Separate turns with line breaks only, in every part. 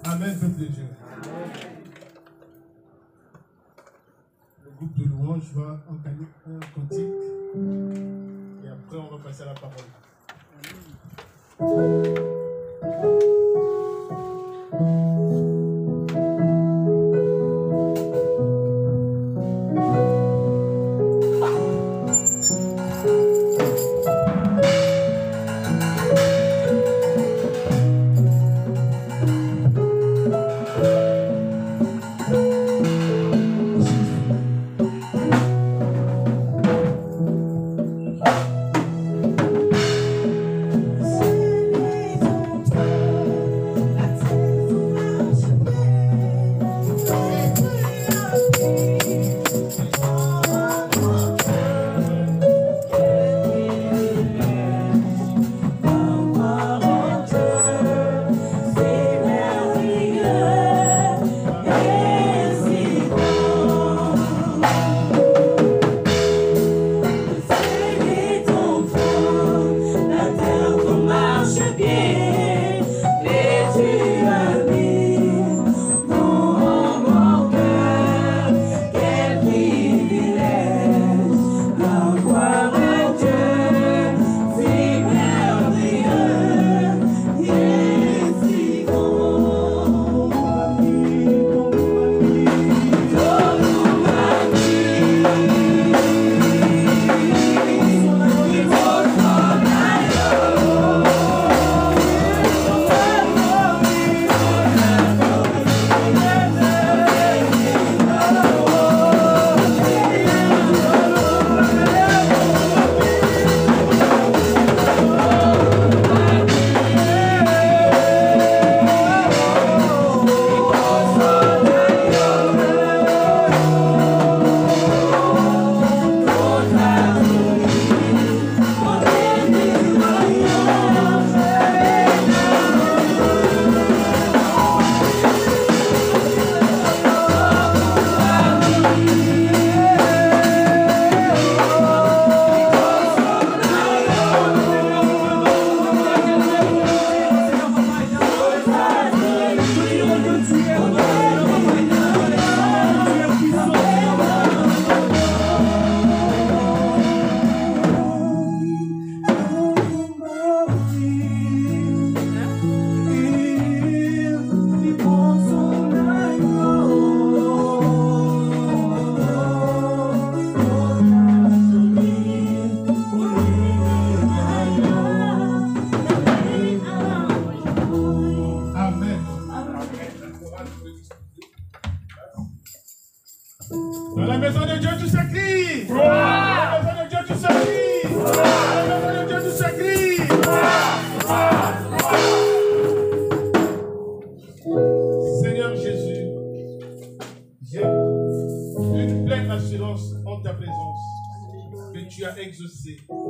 Amen, peuple de Dieu. Le groupe de louanges va entonner un cantique et après on va passer à la parole.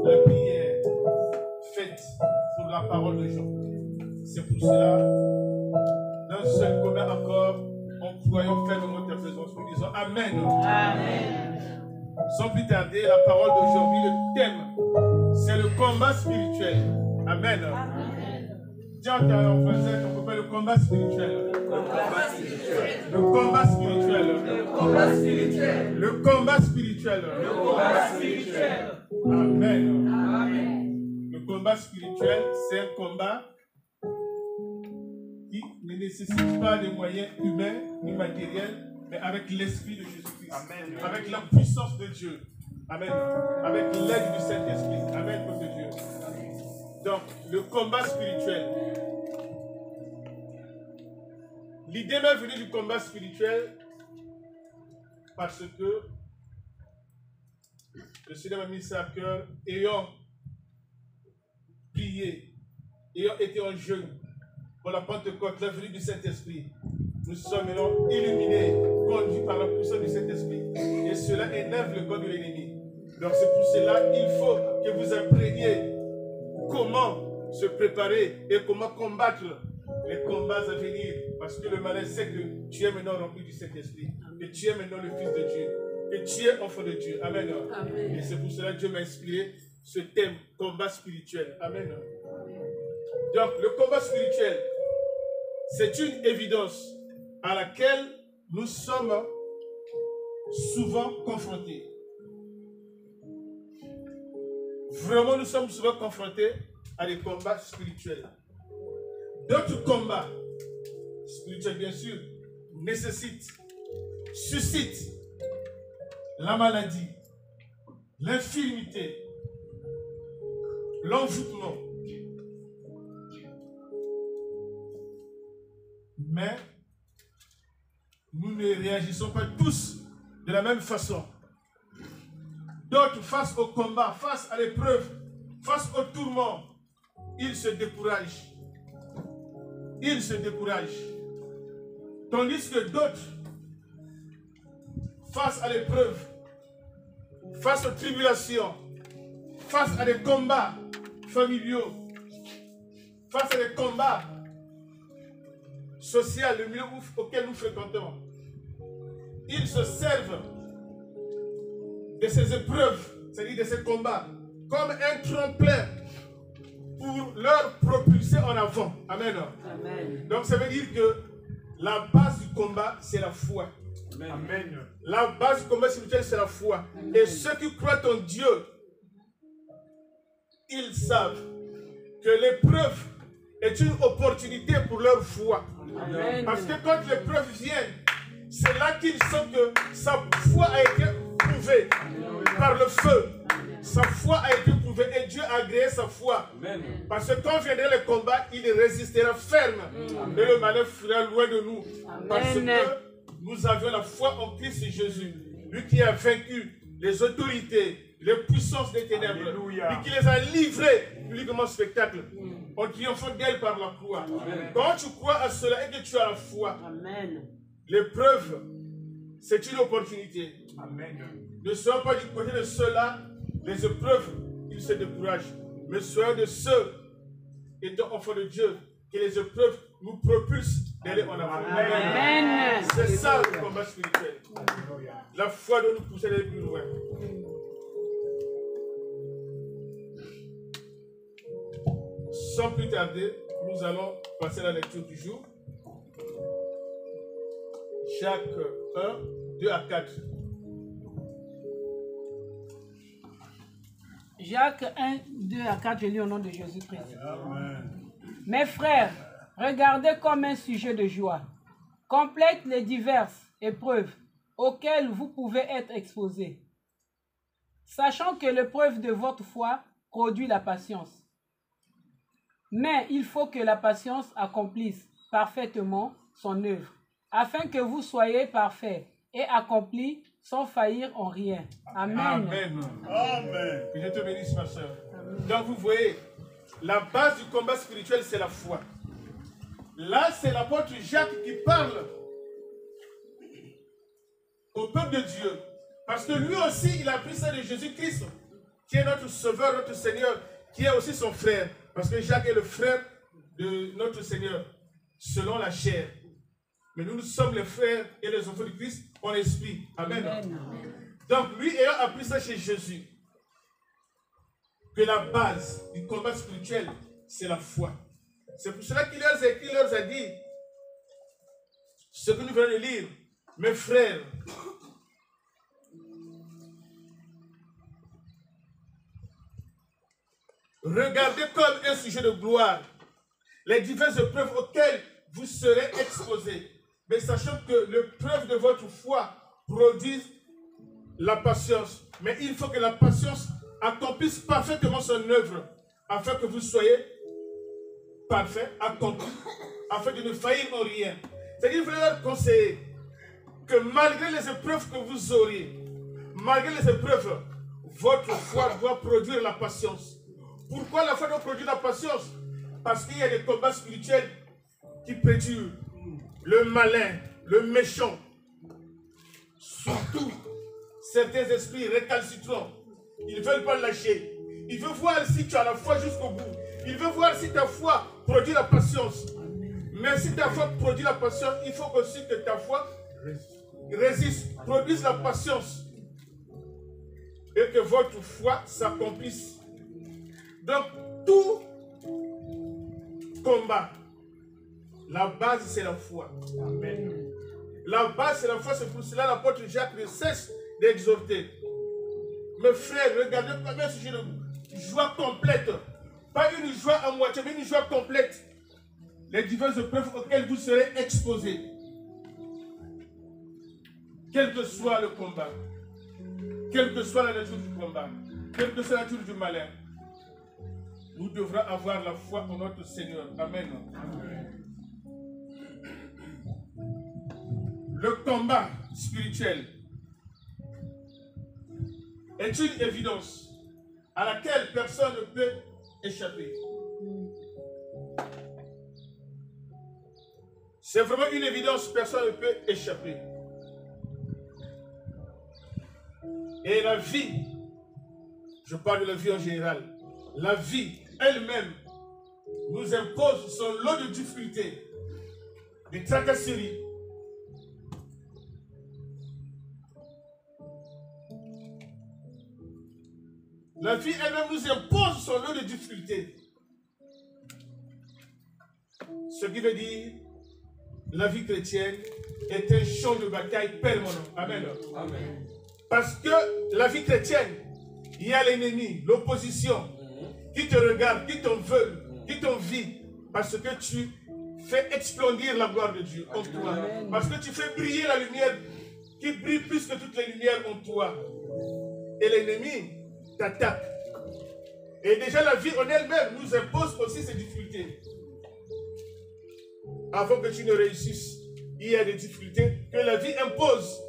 La prière faite pour la parole d'aujourd'hui. C'est pour cela, d'un seul commun accord, en croyant fermement ta présence, nous disons Amen. Amen. Sans plus tarder, la parole d'aujourd'hui, le thème, c'est le combat spirituel. Amen. Amen. Dis à ton voisin qu'on peut faire le combat spirituel. Le combat spirituel. Le combat spirituel. Le combat spirituel. Le combat spirituel. Le combat spirituel. Amen. Amen. Le combat spirituel, c'est un combat qui ne nécessite pas de moyens humains ni matériels, mais avec l'esprit de Jésus-Christ. Amen. Avec la puissance de Dieu. Amen. Avec l'aide du Saint-Esprit. Amen, pour Dieu. Amen. Donc, le combat spirituel. L'idée m'est venue du combat spirituel parce que le Seigneur m'a mis ça à cœur, ayant prié, ayant été en jeûne pour la Pentecôte, la venue du Saint-Esprit. Nous sommes maintenant illuminés, conduits par la puissance du Saint-Esprit. Et cela énerve le corps de l'ennemi. Donc c'est pour cela qu'il faut que vous appreniez comment se préparer et comment combattre les combats à venir. Parce que le malin sait que tu es maintenant rempli du Saint-Esprit. Que tu es maintenant le Fils de Dieu. Que tu es enfant de Dieu. Amen. Amen. Et c'est pour cela que Dieu m'a inspiré ce thème, combat spirituel. Amen. Donc, le combat spirituel, C'est une évidence à laquelle nous sommes souvent confrontés. Vraiment, nous sommes souvent confrontés à des combats spirituels. D'autres combats spirituels, bien sûr, suscitent la maladie, l'infirmité, l'envoûtement. Mais nous ne réagissons pas tous de la même façon. D'autres, face au combat, face à l'épreuve, face au tourment, ils se découragent. Ils se découragent. Tandis que d'autres, face à l'épreuve, face aux tribulations, face à des combats familiaux, face à des combats sociaux, le milieu auquel nous fréquentons, ils se servent de ces épreuves, c'est-à-dire de ces combats, comme un tremplin pour leur propulser en avant. Amen. Amen. Donc ça veut dire que la base du combat, c'est la foi. Amen. La base du combat spirituel, c'est la foi. Amen. Et ceux qui croient en Dieu, ils savent que l'épreuve est une opportunité pour leur foi. Amen. Parce que quand l'épreuve vient, c'est là qu'ils sentent que sa foi a été prouvée par le feu. Sa foi a été prouvée et Dieu a agréé sa foi. Amen. Parce que quand viendra le combat, il résistera ferme. Amen. Et le malheur fuira loin de nous. Amen. Parce que nous avions la foi en Christ Jésus. Lui qui a vaincu les autorités, les puissances des ténèbres. Alléluia. Lui qui les a livrées publiquement au spectacle. En triomphant d'elle par la croix. Amen. Quand tu crois à cela et que tu as la foi, l'épreuve, c'est une opportunité. Amen. Ne sois pas du côté de ceux-là, les épreuves, ils se découragent. Mais soyons de ceux, étant enfants de Dieu, que les épreuves nous propulsent d'aller en avant. Amen. C'est ça le combat spirituel. La foi doit nous pousser d'aller plus loin. Sans plus tarder, nous allons passer à la lecture du jour. Jacques 1, 2 à 4.
Jacques 1, 2 à 4, je lis au nom de Jésus-Christ. Mes frères, regardez comme un sujet de joie. Complète les diverses épreuves auxquelles vous pouvez être exposés. Sachant que l'épreuve de votre foi produit la patience. Mais il faut que la patience accomplisse parfaitement son œuvre, afin que vous soyez parfaits et accomplis sans faillir en rien. Amen.
Amen. Amen. Que Dieu te bénisse, ma soeur. Donc vous voyez, la base du combat spirituel, c'est la foi. Là, c'est l'apôtre Jacques qui parle au peuple de Dieu. Parce que lui aussi, il a pris ça de Jésus-Christ, qui est notre Sauveur, notre Seigneur, qui est aussi son frère. Parce que Jacques est le frère de notre Seigneur, selon la chair. Mais nous sommes les frères et les enfants du Christ en esprit. Amen. Amen. Donc lui ayant appris ça chez Jésus, que la base du combat spirituel, c'est la foi. C'est pour cela qu'il leur a écrit, leur a dit, ce que nous venons de lire, mes frères, regardez comme un sujet de gloire les diverses épreuves auxquelles vous serez exposés. Mais sachant que l'épreuve de votre foi produit la patience. Mais il faut que la patience accomplisse parfaitement son œuvre, afin que vous soyez parfaits, accomplis, afin de ne faillir en rien. C'est-à-dire, il faut leur conseiller que malgré les épreuves que vous auriez, malgré les épreuves, votre foi doit produire la patience. Pourquoi la foi doit produire la patience? Parce qu'il y a des combats spirituels qui prédurent. Le malin, le méchant, surtout certains esprits récalcitrants, ils ne veulent pas lâcher. Ils veulent voir si tu as la foi jusqu'au bout. Ils veulent voir si ta foi produit la patience. Mais si ta foi produit la patience, il faut aussi que ta foi résiste, produise la patience. Et que votre foi s'accomplisse. Donc, tout combat, La base, c'est la foi. Amen. La base, c'est la foi. C'est pour cela que l'apôtre Jacques ne cesse d'exhorter. Mes frères, regardez pas un sujet de joie complète. Pas une joie à moitié, mais une joie complète. Les diverses épreuves auxquelles vous serez exposés. Quel que soit le combat, quelle que soit la nature du combat, quelle que soit la nature du malheur, nous devrons avoir la foi en notre Seigneur. Amen. Amen. Le combat spirituel est une évidence à laquelle personne ne peut échapper. C'est vraiment une évidence, personne ne peut échapper. Et la vie, je parle de la vie en général, la vie elle-même nous impose son lot de difficultés, de tracasseries. La vie elle-même nous impose son lot de difficultés. Ce qui veut dire la vie chrétienne est un champ de bataille permanent. Amen. Amen. Parce que la vie chrétienne, il y a l'ennemi, l'opposition, qui te regarde, qui t'en veut, qui t'envie, parce que tu fais explodir la gloire de Dieu en toi. Amen. Parce que tu fais briller la lumière qui brille plus que toutes les lumières en toi. Et l'ennemi t'attaque. Et déjà la vie en elle-même nous impose aussi ces difficultés. Avant que tu ne réussisses, il y a des difficultés que la vie impose.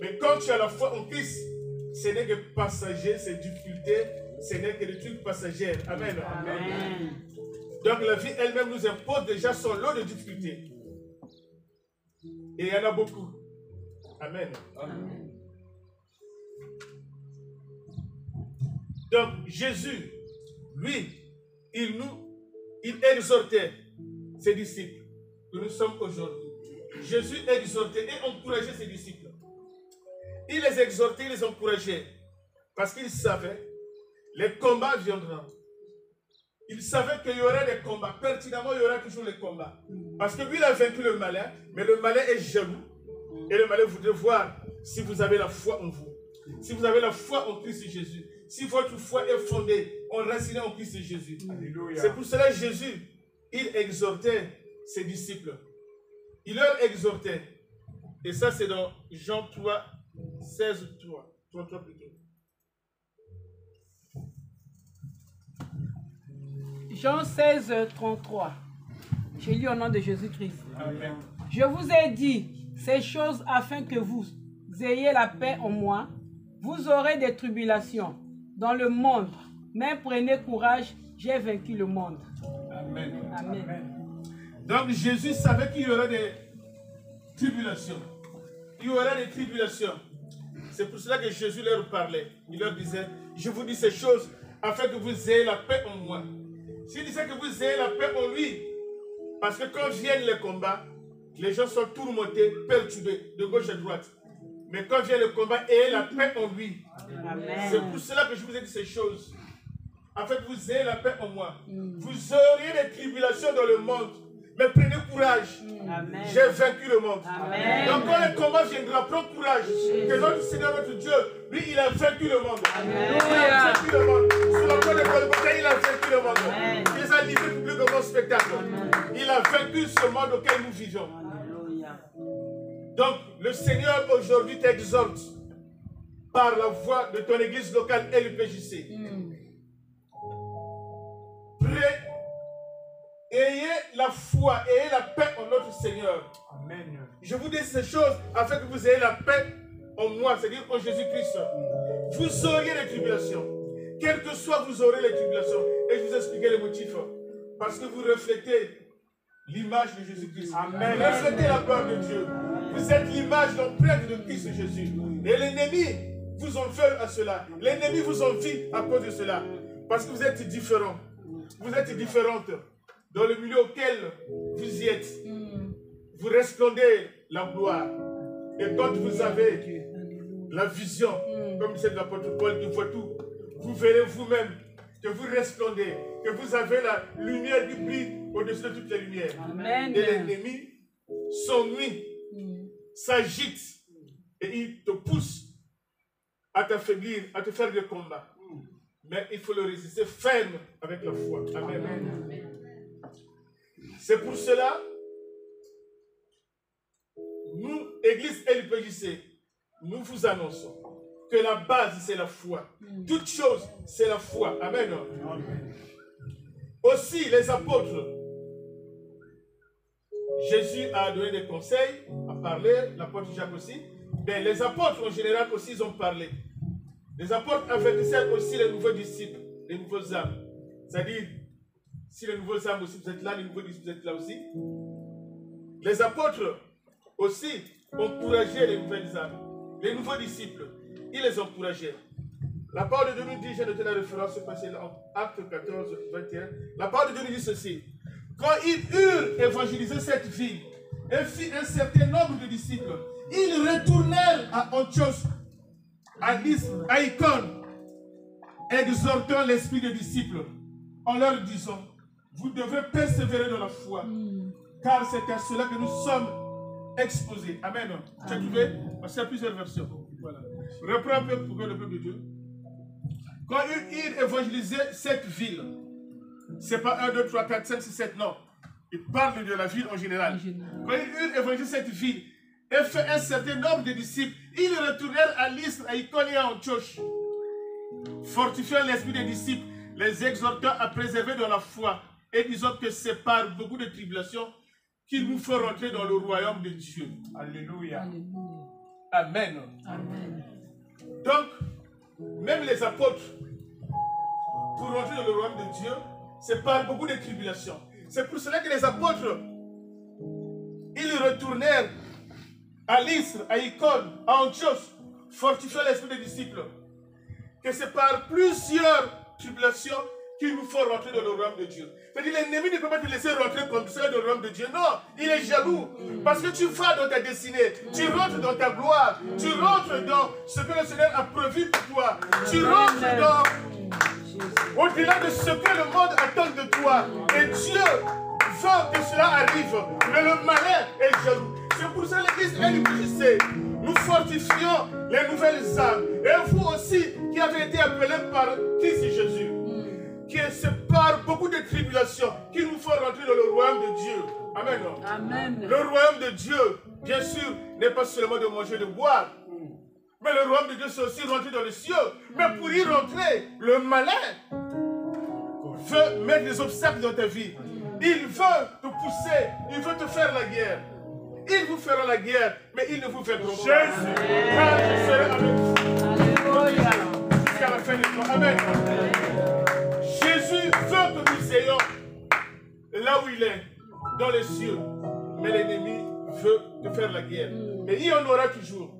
Mais quand tu as la foi en Christ, ce n'est que passager, ces difficultés, ce n'est que des trucs passagers. Amen. Amen. Donc la vie elle-même nous impose déjà son lot de difficultés. Et il y en a beaucoup. Amen. Amen. Donc Jésus, lui, il exhortait ses disciples que nous sommes aujourd'hui. Jésus exhortait et encourageait ses disciples. Il les exhortait, il les encourageait. Parce qu'il savait, les combats viendront. Il savait qu'il y aurait des combats. Pertinemment, il y aura toujours les combats. Parce que lui, il a vaincu le malin, mais le malin est jaloux. Et le malin voudrait voir si vous avez la foi en vous. Si vous avez la foi en Christ Jésus. Si votre foi est fondée, enracinée en Christ Jésus. C'est pour cela que Jésus, il exhortait ses disciples. Il leur exhortait. Et ça, c'est dans Jean 3, 16, 33 plutôt.
Jean 16, 33. Je lis au nom de Jésus-Christ. Amen. Je vous ai dit ces choses afin que vous ayez la paix en moi. Vous aurez des tribulations dans le monde, mais prenez courage, j'ai vaincu le monde.
Amen.
Amen.
Amen. Donc Jésus savait qu'il y aurait des tribulations. Il y aurait des tribulations. C'est pour cela que Jésus leur parlait. Il leur disait, je vous dis ces choses afin que vous ayez la paix en moi. S'il disait que vous ayez la paix en lui, parce que quand viennent les combats, les gens sont tourmentés, perturbés, de gauche à droite. Mais quand vient le combat, ayez la paix en lui. C'est pour cela que je vous ai dit ces choses. Afin que vous ayez la paix en moi. Vous auriez des tribulations dans le monde. Mais prenez courage. J'ai vaincu le monde. Amen. Donc quand le combat viendra, prends courage. Que notre Seigneur, notre Dieu, lui, il a vaincu le monde. Amen. Il a vaincu le monde. Sur la croix de Golgotha, il a vaincu le monde. Amen. Il les a livrés publiquement au spectacle. Amen. Il a vaincu ce monde auquel nous vivons. Donc, le Seigneur aujourd'hui t'exhorte par la voix de ton église locale LPJC. Ayez la foi, ayez la paix en notre Seigneur. Amen. Je vous dis ces choses afin que vous ayez la paix en moi, c'est-à-dire en Jésus-Christ. Vous auriez les tribulations. Quel que soit, vous aurez les tribulations. Et je vous expliquerai les motifs. Parce que vous reflétez l'image de Jésus-Christ. Amen. Vous reflétez la gloire de Dieu. Vous êtes l'image, l'empreinte de Christ Jésus. Et l'ennemi vous en veut à cela. L'ennemi vous envie à cause de cela. Parce que vous êtes différents. Vous êtes différentes. Dans le milieu auquel vous y êtes, vous resplendez la gloire. Et quand vous avez la vision, comme disait l'apôtre Paul qui voit tout, vous verrez vous-même que vous resplendez que vous avez la lumière qui brille au-dessus de toutes les lumières.
Amen.
Et l'ennemi s'ennuie, s'agite et il te pousse à t'affaiblir, à te faire des combats. Mais il faut le résister ferme avec la foi. Amen.
Amen.
C'est pour cela, nous, Église LPJC, nous vous annonçons que la base, c'est la foi. Toute chose, c'est la foi. Amen. Aussi, les apôtres, Jésus a donné des conseils, a parlé, l'apôtre Jacques aussi, mais les apôtres en général aussi, ils ont parlé. Les apôtres avertissaient aussi les nouveaux disciples, les nouveaux âmes. C'est-à-dire, si les nouveaux âmes aussi, vous êtes là, les nouveaux disciples, vous êtes là aussi. Les apôtres aussi encourageaient les nouvelles âmes, les nouveaux disciples. Ils les encourageaient. La parole de Dieu nous dit, j'ai noté la référence passée là en Actes 14, 21. La parole de Dieu nous dit ceci. Quand ils eurent évangélisé cette ville et fit un certain nombre de disciples, ils retournèrent à Antioche, à Lystre, à Icône, exhortant l'esprit des disciples en leur disant, vous devez persévérer dans la foi, car c'est à cela que nous sommes exposés. Amen. Tu as trouvé? Parce qu'il y a plusieurs versions. Voilà. Reprends un peu pour le peuple de Dieu. Quand ils évangélisaient cette ville, c'est pas 1, 2, 3, 4, 5, 6, 7, non. Ils parlent de la ville en général. Quand ils eurent évangélisé cette ville et fait un certain nombre de disciples, ils retournèrent à Lystre, à Icône et à Antioche, fortifiant l'esprit des disciples, les exhortant à préserver dans la foi et disant que c'est par beaucoup de tribulations qu'il nous faut rentrer dans le royaume de Dieu. Alléluia. Amen.
Amen.
Donc, même les apôtres, pour rentrer dans le royaume de Dieu, c'est par beaucoup de tribulations. C'est pour cela que les apôtres, ils retournèrent à Lystre, à Icône, à Antioche, fortifiant l'esprit des disciples. Que c'est par plusieurs tribulations qu'il nous faut rentrer dans le royaume de Dieu. C'est-à-dire l'ennemi ne peut pas te laisser rentrer comme ça dans le royaume de Dieu. Non, il est jaloux. Parce que tu vas dans ta destinée. Tu rentres dans ta gloire. Tu rentres dans ce que le Seigneur a prévu pour toi. Tu rentres dans au-delà de ce que le monde attend de toi. Et Dieu veut que cela arrive. Mais le malin est jaloux. C'est pour ça que l'Église LPJC, nous fortifions les nouvelles âmes. Et vous aussi qui avez été appelés par Christ Jésus. Qui c'est par beaucoup de tribulations qu'il nous faut rentrer dans le royaume de Dieu. Amen.
Amen.
Le royaume de Dieu, bien sûr, n'est pas seulement de manger, de boire. Mais le royaume de Dieu, c'est aussi rentrer dans les cieux. Mais pour y rentrer, le malin veut mettre des obstacles dans ta vie. Il veut te pousser, il veut te faire la guerre. Ils vous feront la guerre, mais ils ne vous feront pas. Jésus, car je serai avec vous. Alléluia. Jusqu'à la fin du temps. Amen. Jésus veut que nous ayons là où il est, dans les cieux. Mais l'ennemi veut te faire la guerre. Et il y en aura toujours.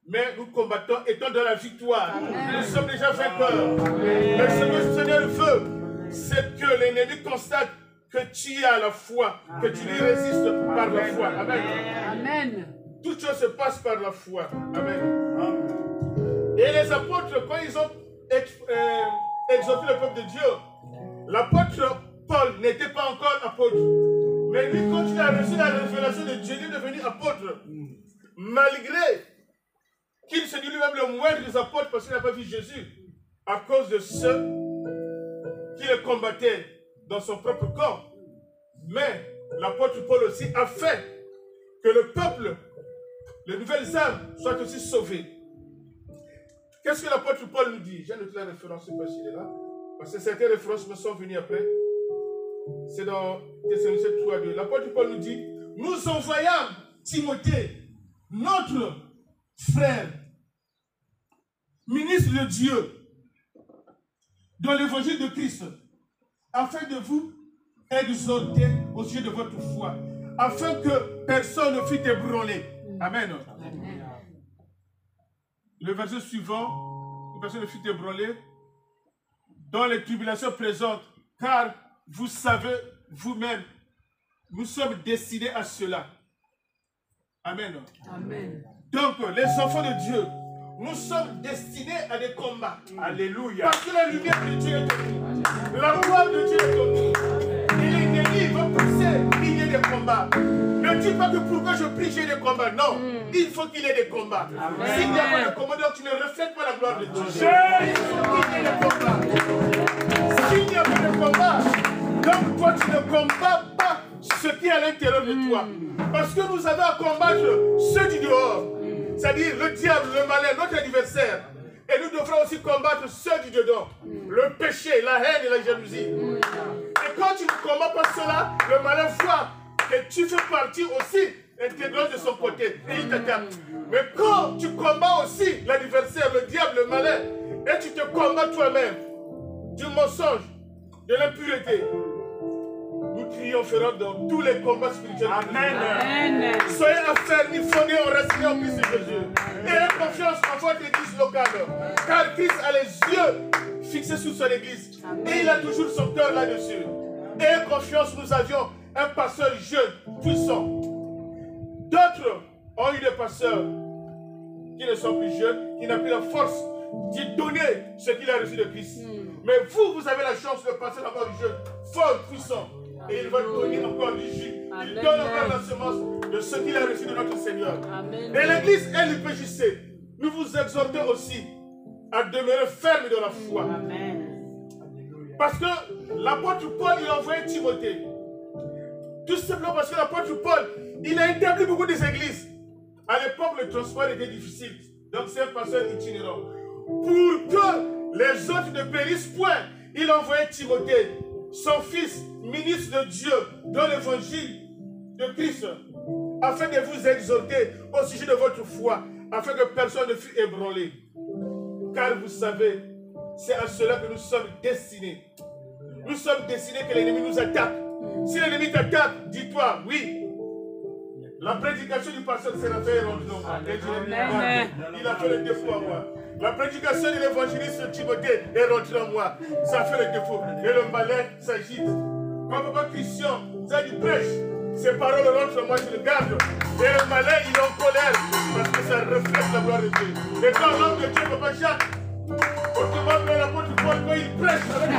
Mais nous combattons étant dans la victoire. Amen. Nous sommes déjà vainqueurs. Mais ce que le Seigneur veut, c'est que l'ennemi constate que tu as la foi, que tu lui résistes par la foi. Amen.
Amen.
Toute chose se passe par la foi. Amen. Et les apôtres, quand ils ont exhorté le peuple de Dieu, l'apôtre Paul n'était pas encore apôtre. Mais lui, quand il a reçu la révélation de Dieu, il est devenu apôtre. Malgré qu'il se dit lui-même le moindre des apôtres parce qu'il n'a pas vu Jésus, à cause de ceux qui le combattaient dans son propre corps. Mais l'apôtre Paul aussi a fait que le peuple, les nouvelles âmes, soient aussi sauvées. Qu'est-ce que l'apôtre Paul nous dit? J'ai noté la référence, je ne sais pas s'il est là, parce que certaines références me sont venues après. C'est dans Thessaloniciens 3:2. L'apôtre Paul nous dit, nous envoyons Timothée, notre frère, ministre de Dieu, dans l'évangile de Christ, afin de vous exhorter au sujet de votre foi, afin que personne ne fût ébranlé. Amen. Le verset suivant, que personne ne fût ébranlé dans les tribulations présentes, car vous savez vous-même, nous sommes destinés à cela. Amen.
Amen.
Donc, les enfants de Dieu, nous sommes destinés à des combats.
Alléluia.
Parce que la lumière de Dieu est en nous. La gloire de Dieu est en nous. Et l'ennemi va pousser qu'il y ait des combats. Ne dis pas que pourquoi je prie, j'ai des combats. Non, il faut qu'il y ait des combats. S'il n'y a pas de combat, donc tu ne reflètes pas la gloire de Dieu. Il faut qu'il y ait des combats. S'il n'y a pas de combat, donc toi tu ne combats pas ce qui est à l'intérieur de toi. Parce que nous avons à combattre ceux du dehors. C'est-à-dire le diable, le malin, notre adversaire. Et nous devrons aussi combattre ceux du dedans. Le péché, la haine et la jalousie. Et quand tu ne combats pas cela, le malin voit que tu fais partie aussi intégrante de son côté. Et il t'attaque. Mais quand tu combats aussi l'adversaire, le diable, le malin, et tu te combats toi-même du mensonge, de l'impureté, nous triompherons dans tous les combats spirituels.
Amen.
Soyez affermis, fondés, enracinés en Christ Jésus. Ayez confiance en votre église locale. Car Christ a les yeux fixés sur son église. Et il a toujours son cœur là-dessus. Ayez confiance, nous avions un pasteur jeune, puissant. D'autres ont eu des pasteurs qui ne sont plus jeunes, qui n'ont plus la force d'y donner ce qu'il a reçu de Christ. Mais vous avez la chance de passer d'abord du jeune, fort, puissant. Et il va donner encore du jus. Il donne encore la semence de ce qu'il a reçu de notre Seigneur. Amen. Et l'église LUPJC, nous vous exhortons aussi à demeurer ferme dans la foi. Amen. Parce que l'apôtre Paul, il a envoyé Timothée. Tout simplement parce que l'apôtre Paul, il a établi beaucoup des églises. À l'époque, le transport était difficile. Donc c'est un pasteur itinérant. Pour que les autres ne périssent point, il a envoyé Timothée, son fils, ministre de Dieu, dans l'évangile de Christ, afin de vous exhorter au sujet de votre foi, afin que personne ne fût ébranlé. Car vous savez, c'est à cela que nous sommes destinés. Nous sommes destinés que l'ennemi nous attaque. Si l'ennemi t'attaque, dis-toi, oui. La prédication du pasteur Séraphin est rentrée en moi. Il a fait le défaut à moi. La prédication de l'évangéliste Timothée est rentrée en moi. Ça fait le défaut. Et le malin s'agite. Quand papa Christian, ça dit prêche. Ces paroles rentrent en moi, je le garde. Et le malin, il est en colère. Parce que ça reflète la gloire de Dieu. Et quand l'homme de Dieu, papa Jacques, autrement que l'apôtre Paul, quand il prêche avec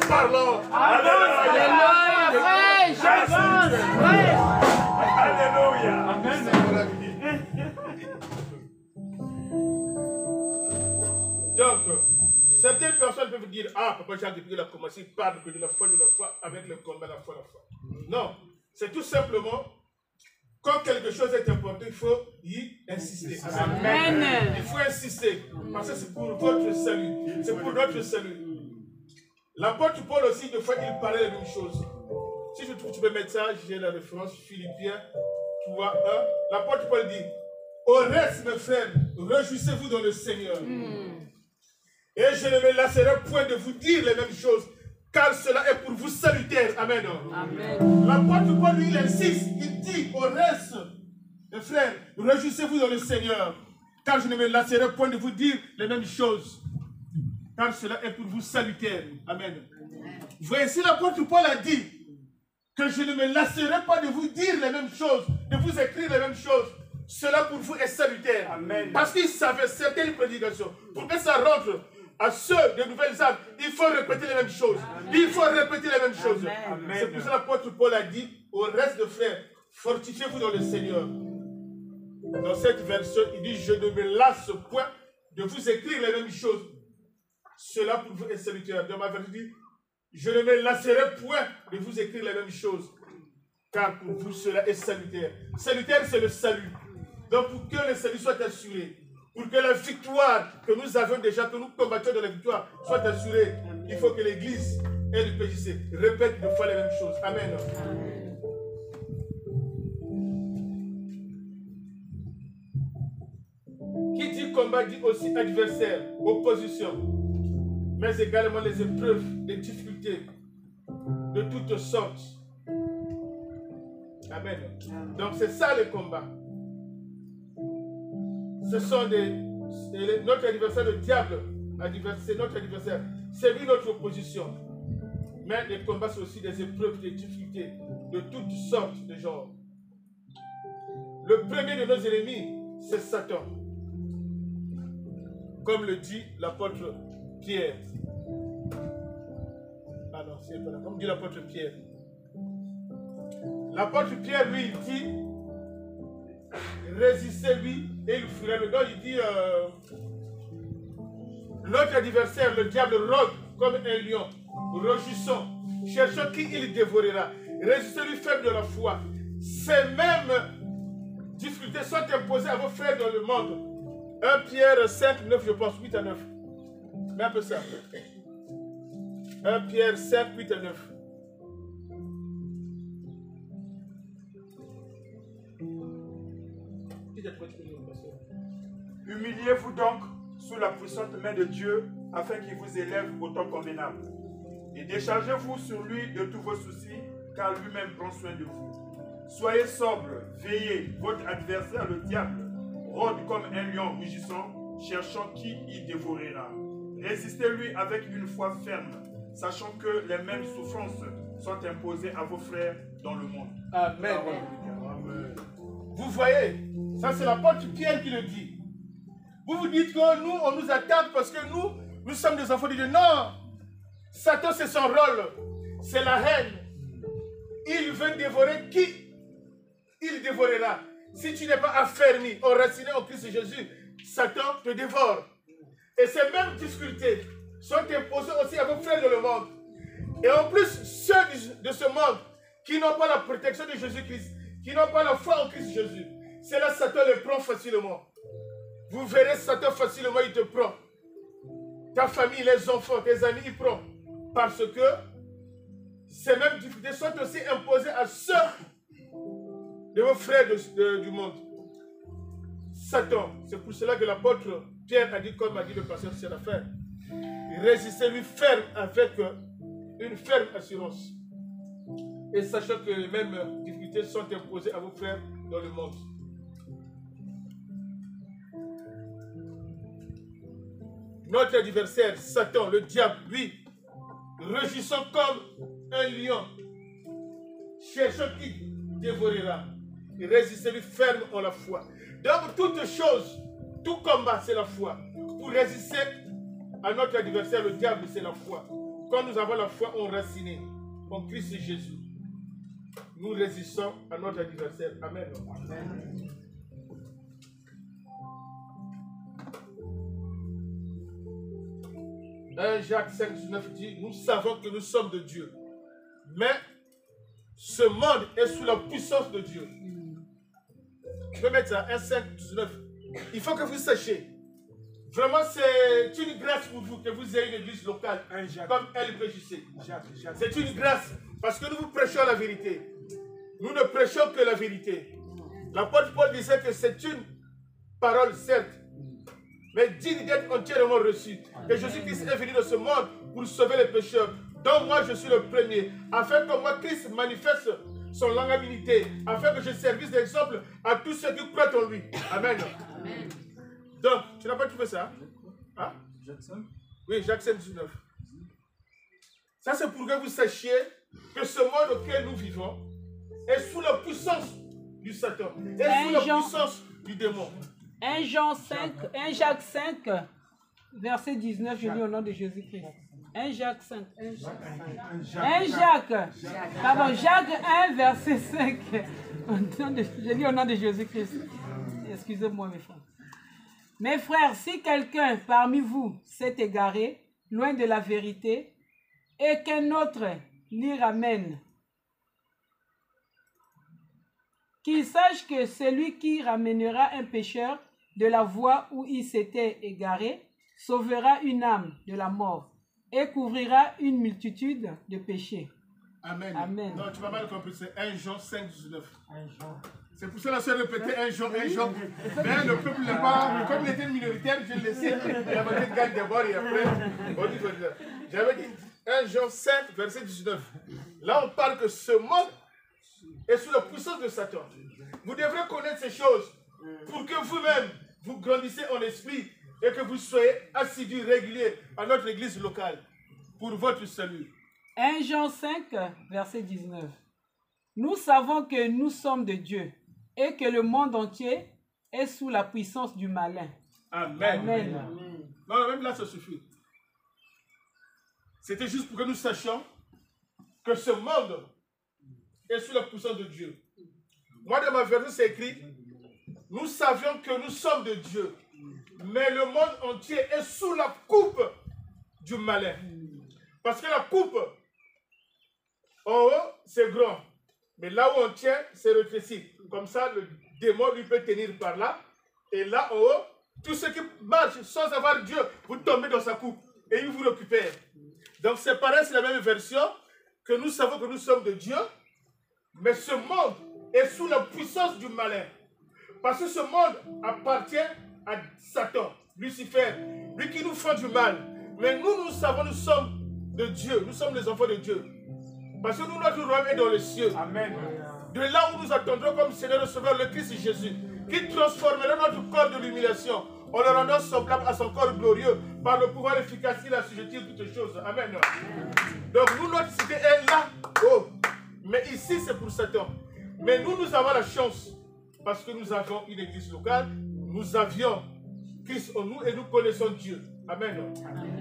parlons.
Alléluia, frère, j'avance, frère.
Alléluia.
Amen. Donc, certaines personnes peuvent dire, ah, papa Jacques, depuis qu'il a commencé, il parle de la foi, avec le combat, la foi. Non, c'est tout simplement, quand quelque chose est important, il faut y insister.
Amen.
Il faut insister, parce que c'est pour votre salut, c'est pour notre salut. L'apôtre Paul aussi, des fois, il parlait les mêmes choses. Si je trouve, tu peux mettre ça, j'ai la référence, Philippiens 3, 1. L'apôtre Paul dit, au reste, mes frères, réjouissez-vous dans le Seigneur. Et je ne me lasserai point de vous dire les mêmes choses, car cela est pour vous salutaire. Amen. Amen. L'apôtre Paul, lui, il insiste, il dit, au reste, mes frères, réjouissez-vous dans le Seigneur, car je ne me lasserai point de vous dire les mêmes choses, car cela est pour vous salutaire. Amen. Voici l'apôtre Paul a dit que je ne me lasserai pas de vous dire les mêmes choses, de vous écrire les mêmes choses. Cela pour vous est salutaire. Amen. Parce qu'il savait certaines prédications. Pour que ça rentre à ceux de nouvelles âmes, il faut répéter les mêmes choses. Amen. Il faut répéter les mêmes choses. C'est pour ça que l'apôtre Paul a dit au reste de frères, fortifiez-vous dans le Seigneur. Dans cette version, il dit, je ne me lasse point de vous écrire les mêmes choses. Cela pour vous est salutaire. Dans ma version, dit, je ne me lasserai point de vous écrire les mêmes choses, car pour vous cela est salutaire. Salutaire, c'est le salut. Donc pour que le salut soit assuré, pour que la victoire que nous avons déjà, que nous combattons dans la victoire, soit assurée, il faut que l'Église et le PJC répètent deux fois les mêmes choses. Amen. Qui dit combat dit aussi adversaire, opposition, mais également les épreuves, les difficultés de toutes sortes. Amen. Donc c'est ça le combat. Ce sont des notre adversaire, le diable, c'est notre adversaire. C'est lui notre opposition. Mais les combats, c'est aussi des épreuves, des difficultés, de toutes sortes de genres. Le premier de nos ennemis, c'est Satan. Comme le dit l'apôtre Pierre. Ah non, c'est pas là. Comme dit l'apôtre Pierre. L'apôtre Pierre, lui, il dit, résistez-lui et il fuira. Le gars, il dit, notre adversaire, le diable, rôde comme un lion, rugissant, cherchant qui il dévorera. Résistez-lui faible de la foi. Ces mêmes difficultés sont imposées à vos frères dans le monde. 1 Pierre 5, 9, je pense, 8 à 9. Mais un peu ça. 1 Pierre 5, 8 à 9.
Humiliez-vous donc sous la puissante main de Dieu afin qu'il vous élève au temps convenable. Et déchargez-vous sur lui de tous vos soucis, car lui-même prend soin de vous. Soyez sobre, veillez, votre adversaire le diable rôde comme un lion rugissant, cherchant qui y dévorera. Résistez-lui avec une foi ferme, sachant que les mêmes souffrances sont imposées à vos frères dans le monde.
Amen. Amen. Vous voyez, ça c'est l'apôtre Pierre qui le dit. Vous vous dites que nous, on nous attaque parce que nous sommes des enfants de Dieu. Non! Satan, c'est son rôle. C'est la haine. Il veut dévorer qui? Il dévorera. Si tu n'es pas affermi, enraciné en Christ Jésus, Satan te dévore. Et ces mêmes difficultés sont imposées aussi à vos frères de le monde. Et en plus, ceux de ce monde qui n'ont pas la protection de Jésus-Christ, qui n'ont pas la foi en Christ Jésus, c'est là que Satan les prend facilement. Vous verrez Satan facilement, il te prend. Ta famille, les enfants, tes amis, il prend. Parce que ces mêmes difficultés sont aussi imposées à ceux de vos frères du monde. Satan, c'est pour cela que l'apôtre Pierre a dit, comme a dit le pasteur Séraphin, résistez-lui ferme avec une ferme assurance. Et sachant que les mêmes difficultés sont imposées à vos frères dans le monde. Notre adversaire, Satan, le diable, lui, rugissant comme un lion, cherchant qui dévorera. Et résistez-lui ferme en la foi. Donc, toute chose, tout combat, c'est la foi. Pour résister à notre adversaire, le diable, c'est la foi. Quand nous avons la foi enracinée en Christ Jésus, nous résistons à notre adversaire. Amen. Amen. Jacques 5, 19 dit, nous savons que nous sommes de Dieu. Mais ce monde est sous la puissance de Dieu. Je vais mettre ça, 1, 5, 19. Il faut que vous sachiez. Vraiment, c'est une grâce pour vous que vous ayez une église locale comme LPJC. C'est une grâce parce que nous vous prêchons la vérité. Nous ne prêchons que la vérité. L'apôtre Paul disait que c'est une parole certes, mais digne d'être entièrement reçue. Que Jésus-Christ est venu dans ce monde pour sauver les pécheurs. Donc moi, je suis le premier. Afin que moi, Christ manifeste son longanimité. Afin que je servisse d'exemple à tous ceux qui croient en lui. Amen. Amen. Donc, tu n'as pas trouvé ça? Hein? Jacques 5? Oui, Jacques 5, 19. Ça, c'est pour que vous sachiez que ce monde auquel nous vivons est sous la puissance du Satan. Est sous la puissance du démon.
1 Jacques 5, verset 19, je lis au nom de Jésus-Christ. 1 Jacques 5. 1 Jacques. Pardon, Jacques 1, verset 5. Je lis au nom de Jésus-Christ. Excusez-moi, mes frères. Mes frères, si quelqu'un parmi vous s'est égaré, loin de la vérité, et qu'un autre l'y ramène, qu'il sache que celui qui ramènera un pécheur de la voie où il s'était égaré sauvera une âme de la mort et couvrira une multitude de péchés.
Amen.
Amen.
Non, tu m'as mal compris, c'est 1 Jean 5, 19. C'est pour cela que je répétais 1 Jean, 1 Jean. Mais le peuple n'est pas, comme il était minoritaire, je le laissais. Il a monté de gagne d'abord et après, on dit, j'avais dit 1 Jean 5, verset 19. Là, on parle que ce monde est sous la puissance de Satan. Vous devrez connaître ces choses pour que vous-même, vous grandissez en esprit et que vous soyez assidus, réguliers à notre église locale pour votre salut.
1 Jean 5, verset 19. Nous savons que nous sommes de Dieu et que le monde entier est sous la puissance du malin.
Amen.
Amen.
Non, même là, ça suffit. C'était juste pour que nous sachions que ce monde est sous la puissance de Dieu. Moi, dans ma version, c'est écrit, nous savions que nous sommes de Dieu, mais le monde entier est sous la coupe du malin. Parce que la coupe, en haut, c'est grand. Mais là où on tient, c'est rétréci. Comme ça, le démon lui peut tenir par là. Et là, en haut, tous ceux qui marchent sans avoir Dieu, vous tombez dans sa coupe. Et il vous récupère. Donc c'est pareil, c'est la même version, que nous savons que nous sommes de Dieu. Mais ce monde est sous la puissance du malin. Parce que ce monde appartient à Satan, Lucifer, lui qui nous fait du mal. Mais nous savons, nous sommes de Dieu. Nous sommes les enfants de Dieu. Parce que nous, notre royaume est dans les cieux.
Amen.
De là où nous attendrons comme Seigneur et Sauveur le Christ Jésus, qui transformera notre corps de l'humiliation en le rendant semblable à son corps glorieux par le pouvoir efficace qu'il a assujettir toutes choses. Amen. Donc nous, notre cité est là. Oh. Mais ici, c'est pour Satan. Mais nous, nous avons la chance parce que nous avons une église locale, nous avions Christ en nous et nous connaissons Dieu. Amen.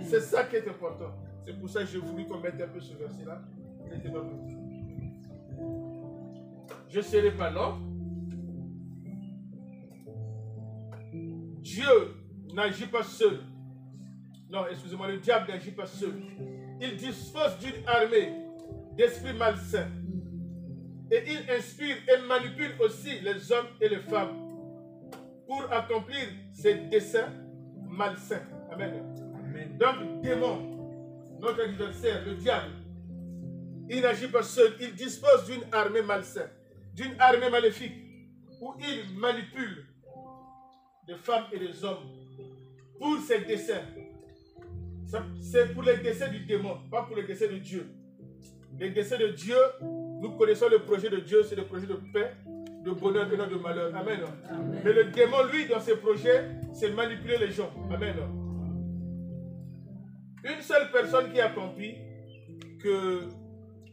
C'est ça qui est important. C'est pour ça que j'ai voulu qu'on mette un peu ce verset-là. Je ne serai pas long. Dieu n'agit pas seul. Non, excusez-moi, le diable n'agit pas seul. Il dispose d'une armée d'esprits malsains. Et il inspire et manipule aussi les hommes et les femmes pour accomplir ses desseins malsains. Amen. Amen. Donc, démon, notre adversaire, le diable, il n'agit pas seul. Il dispose d'une armée malsaine, d'une armée maléfique, où il manipule des femmes et des hommes pour ses desseins. C'est pour les desseins du démon, pas pour les desseins de Dieu. Les desseins de Dieu, nous connaissons le projet de Dieu, c'est le projet de paix, de bonheur et non de malheur. Amen. Amen. Mais le démon, lui, dans ses projets, c'est manipuler les gens. Amen. Une seule personne qui a compris que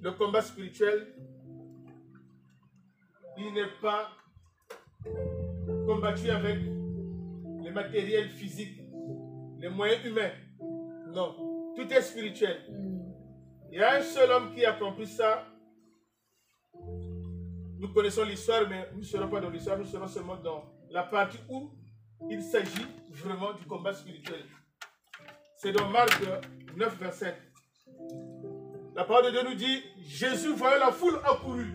le combat spirituel, il n'est pas combattu avec les matériels physiques, les moyens humains. Non, tout est spirituel. Il y a un seul homme qui a compris ça. Nous connaissons l'histoire, mais nous ne serons pas dans l'histoire, nous serons seulement dans la partie où il s'agit vraiment du combat spirituel. C'est dans Marc 9, verset 7. La parole de Dieu nous dit, Jésus voyant la foule accourue,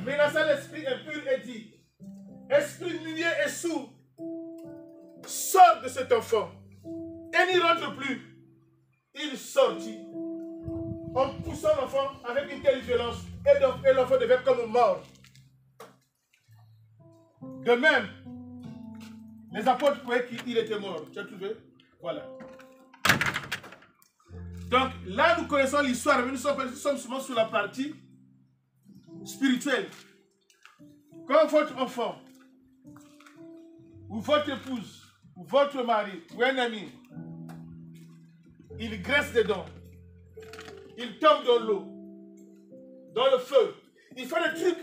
menaça l'esprit impur et dit, esprit muet et sourd, sors de cet enfant et n'y rentre plus. Il sortit en poussant l'enfant avec une telle violence et l'enfant devait comme mort. De même, les apôtres croyaient qu'il était mort. Tu as trouvé? Voilà. Donc là, nous connaissons l'histoire, mais nous sommes souvent sur la partie spirituelle. Quand votre enfant, ou votre épouse, ou votre mari, ou un ami, il graisse des dents, il tombe dans l'eau, dans le feu, il fait des trucs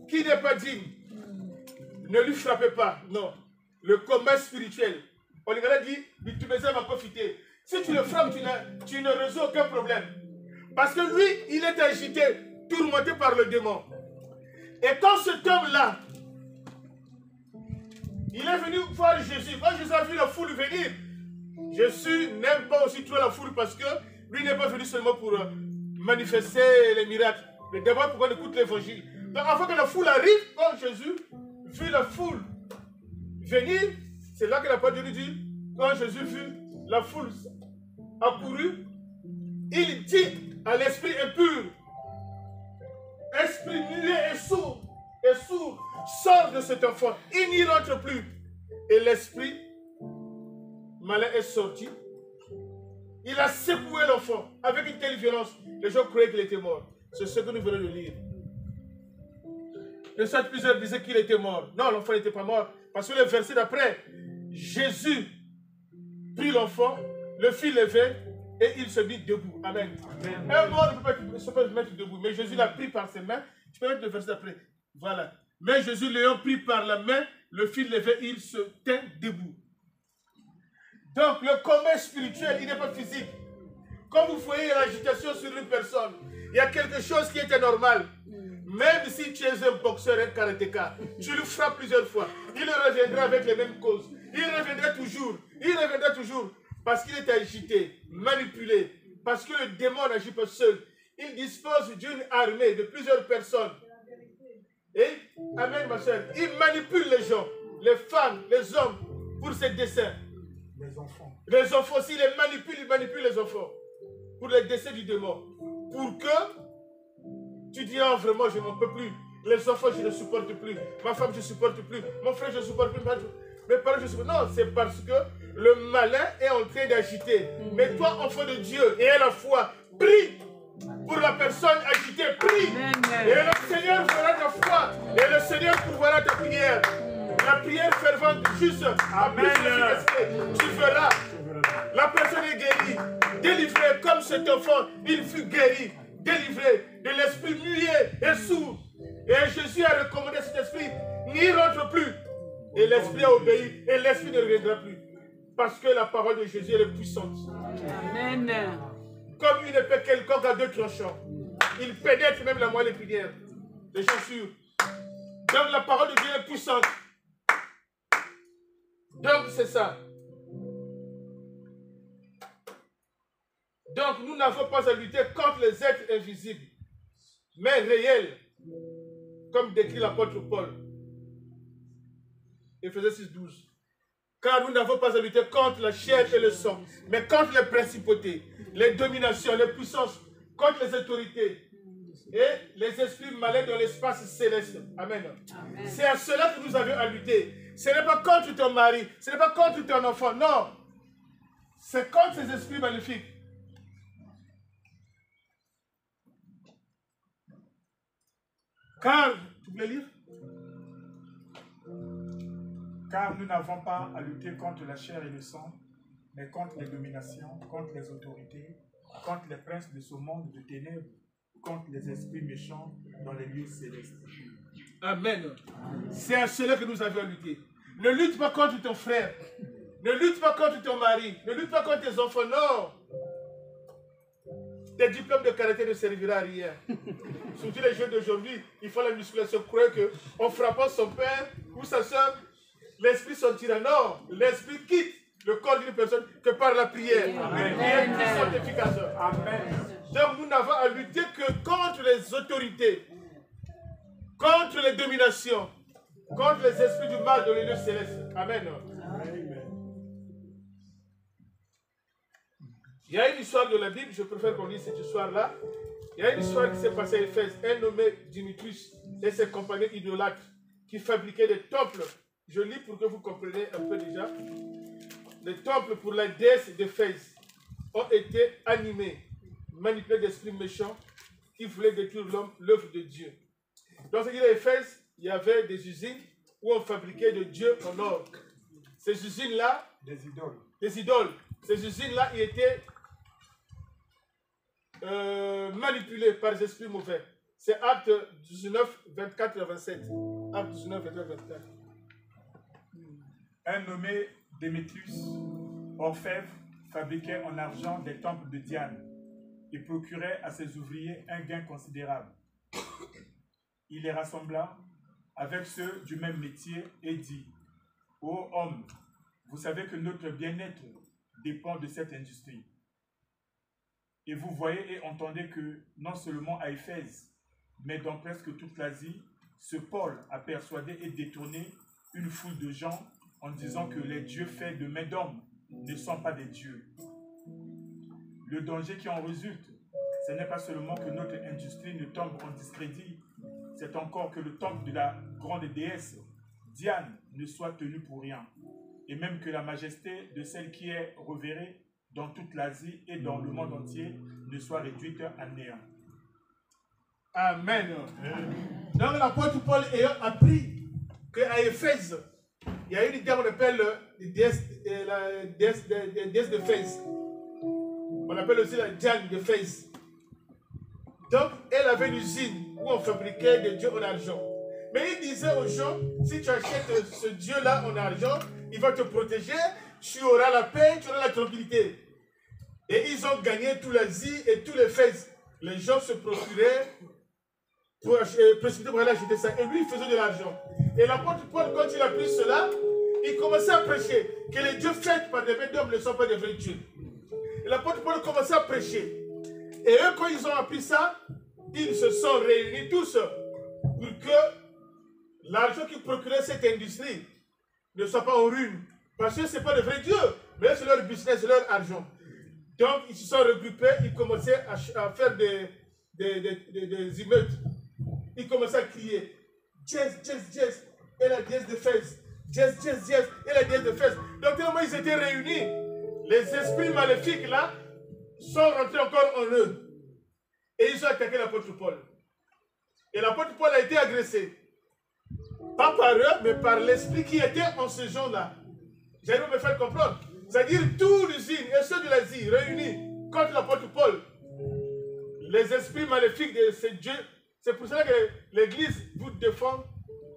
qui n'est pas digne. Ne lui frappez pas, non. Le combat spirituel, on lui a dit, tu va profiter. Si tu le frappes, tu ne résous aucun problème. Parce que lui, il est agité, tourmenté par le démon. Et quand cet homme-là, il est venu voir Jésus, quand Jésus a vu la foule venir, Jésus n'aime pas aussi trop la foule parce que lui n'est pas venu seulement pour manifester les miracles, mais d'abord pour qu'on écoute l'évangile. Donc avant que la foule arrive, quand Jésus vit la foule venir, c'est là que la parole de Dieu dit, quand Jésus vit la foule accourue, il dit à l'esprit impur, esprit muet et sourd, sors de cet enfant, il n'y rentre plus. Et l'esprit malin est sorti. Il a secoué l'enfant avec une telle violence, les gens croyaient qu'il était mort. C'est ce que nous venons de lire. Les saints plusieurs disaient qu'il était mort. Non, l'enfant n'était pas mort. Parce que le verset d'après, Jésus prit l'enfant, le fit lever et il se mit debout. Amen. Un mort ne peut pas se mettre debout, mais Jésus l'a pris par ses mains. Tu peux mettre le verset après. Voilà. Mais Jésus l'ayant pris par la main, le fit lever et il se tint debout. Donc le combat spirituel, il n'est pas physique. Quand vous voyez l'agitation sur une personne, il y a quelque chose qui est anormal. Même si tu es un boxeur, un karatéka, tu le frappes plusieurs fois, il reviendra avec les mêmes causes. Il reviendra toujours, parce qu'il est agité, manipulé, parce que le démon n'agit pas seul. Il dispose d'une armée de plusieurs personnes. Et, amen ma soeur, il manipule les gens, les femmes, les hommes, pour ses desseins. Les enfants aussi, il manipule les enfants, pour les desseins du démon. Pour que tu dis, oh, vraiment, je n'en peux plus. Les enfants, je ne supporte plus. Ma femme, je ne supporte plus. Mon frère, je ne supporte plus. Mes parents, je ne supporte plus. Non, c'est parce que le malin est en train d'agiter. Mais toi, enfant de Dieu, et à la foi, prie pour la personne agitée. Prie. Et le Seigneur fera ta foi. Et le Seigneur pourvoira ta prière. La prière fervente, juste. Amen. Tu verras. La personne est guérie. Délivrée comme cet enfant. Il fut guéri. Délivré de l'esprit muet et sourd. Et Jésus a recommandé cet esprit, n'y rentre plus. Et l'esprit a obéi, et l'esprit ne reviendra plus. Parce que la parole de Jésus est puissante.
Amen.
Comme une épée quelconque à deux tranchants. Il pénètre même la moelle épinière. Les gens sûrs. Donc la parole de Dieu est puissante. Donc c'est ça. Donc nous n'avons pas à lutter contre les êtres invisibles, mais réels, comme décrit l'apôtre Paul. Éphésiens 6:12. Car nous n'avons pas à lutter contre la chair et le sang, mais contre les principautés, les dominations, les puissances, contre les autorités et les esprits malins dans l'espace céleste. Amen. C'est à cela que nous avions à lutter. Ce n'est pas contre ton mari, ce n'est pas contre ton enfant, non. C'est contre ces esprits maléfiques. Car, tu voulais lire?
Car nous n'avons pas à lutter contre la chair et le sang, mais contre les dominations, contre les autorités, contre les princes de ce monde de ténèbres, contre les esprits méchants dans les lieux célestes.
Amen. C'est à cela que nous avions lutté. Ne lutte pas contre ton frère. Ne lutte pas contre ton mari. Ne lutte pas contre tes enfants. Non. Tes diplômes de karaté ne serviront à rien. Surtout les jeunes d'aujourd'hui, ils font la musculation. Croient qu'en frappant son père ou sa soeur, l'esprit sortira. Non. L'esprit quitte le corps d'une personne que par la prière. Amen. Prière puissante et efficace. Amen. Donc nous n'avons à lutter que contre les autorités, contre les dominations, contre les esprits du mal dans les lieux célestes. Amen. Il y a une histoire de la Bible, je préfère qu'on lise cette histoire-là. Il y a une histoire qui s'est passée à Éphèse. Un nommé Dimitrius et ses compagnons idolâtres qui fabriquaient des temples. Je lis pour que vous compreniez un peu déjà. Les temples pour la déesse d'Éphèse ont été animés, manipulés d'esprits méchants qui voulaient détruire l'homme, l'œuvre de Dieu. Dans cette ville d'Éphèse, il y avait des usines où on fabriquait des dieux en or. Ces usines-là, des idoles. Ces usines-là, ils étaient manipulés par les esprits mauvais. C'est Acte 19, 24 et 27. Acte 19, 24, 24.
Un nommé Démétrius, orfèvre, fabriquait en argent des temples de Diane et procurait à ses ouvriers un gain considérable. Il les rassembla avec ceux du même métier et dit: ô hommes, vous savez que notre bien-être dépend de cette industrie. Et vous voyez et entendez que non seulement à Éphèse, mais dans presque toute l'Asie, ce Paul a persuadé et détourné une foule de gens en disant que les dieux faits de main d'homme ne sont pas des dieux. Le danger qui en résulte, ce n'est pas seulement que notre industrie ne tombe en discrédit, c'est encore que le temple de la grande déesse Diane ne soit tenu pour rien, et même que la majesté de celle qui est révérée dans toute l'Asie et dans le monde entier ne soit réduite à néant.
Amen. Donc l'apôtre Paul ayant appris qu'à Éphèse, il y a une idée qu'on appelle la déesse de Fès. On appelle aussi la Diane de Fès. Donc, elle avait une usine où on fabriquait des dieux en argent. Mais il disait aux gens, si tu achètes ce dieu-là en argent, il va te protéger, tu auras la paix, tu auras la tranquillité. Et ils ont gagné tout l'Asie et tous les Fès. Les gens se procuraient pour précipiter pour aller acheter ça. Et lui, il faisait de l'argent. Et l'apôtre Paul, quand il a pris cela, il commençait à prêcher que les dieux faits par des mains d'hommes ne sont pas des vrais dieux. Et l'apôtre Paul commençait à prêcher. Et eux, quand ils ont appris ça, ils se sont réunis tous pour que l'argent qui procurait cette industrie ne soit pas en ruine. Parce que ce n'est pas de vrais dieux, mais c'est leur business, c'est leur argent. Donc, ils se sont regroupés, ils commençaient à faire des émeutes. Ils commençaient à crier Jess, Jess, Jess, et la déesse de Fès. Jess, Jess, Jess, et la déesse de Fès. Donc, tellement ils étaient réunis, les esprits maléfiques là sont rentrés encore en eux. Et ils ont attaqué l'apôtre Paul. Et l'apôtre Paul a été agressé. Pas par eux, mais par l'esprit qui était en ce genre-là. J'allais me faire comprendre. C'est-à-dire tous l'usine et ceux de l'Asie réunis contre l'apôtre Paul. Les esprits maléfiques de ces dieux. C'est pour cela que l'Église vous défend.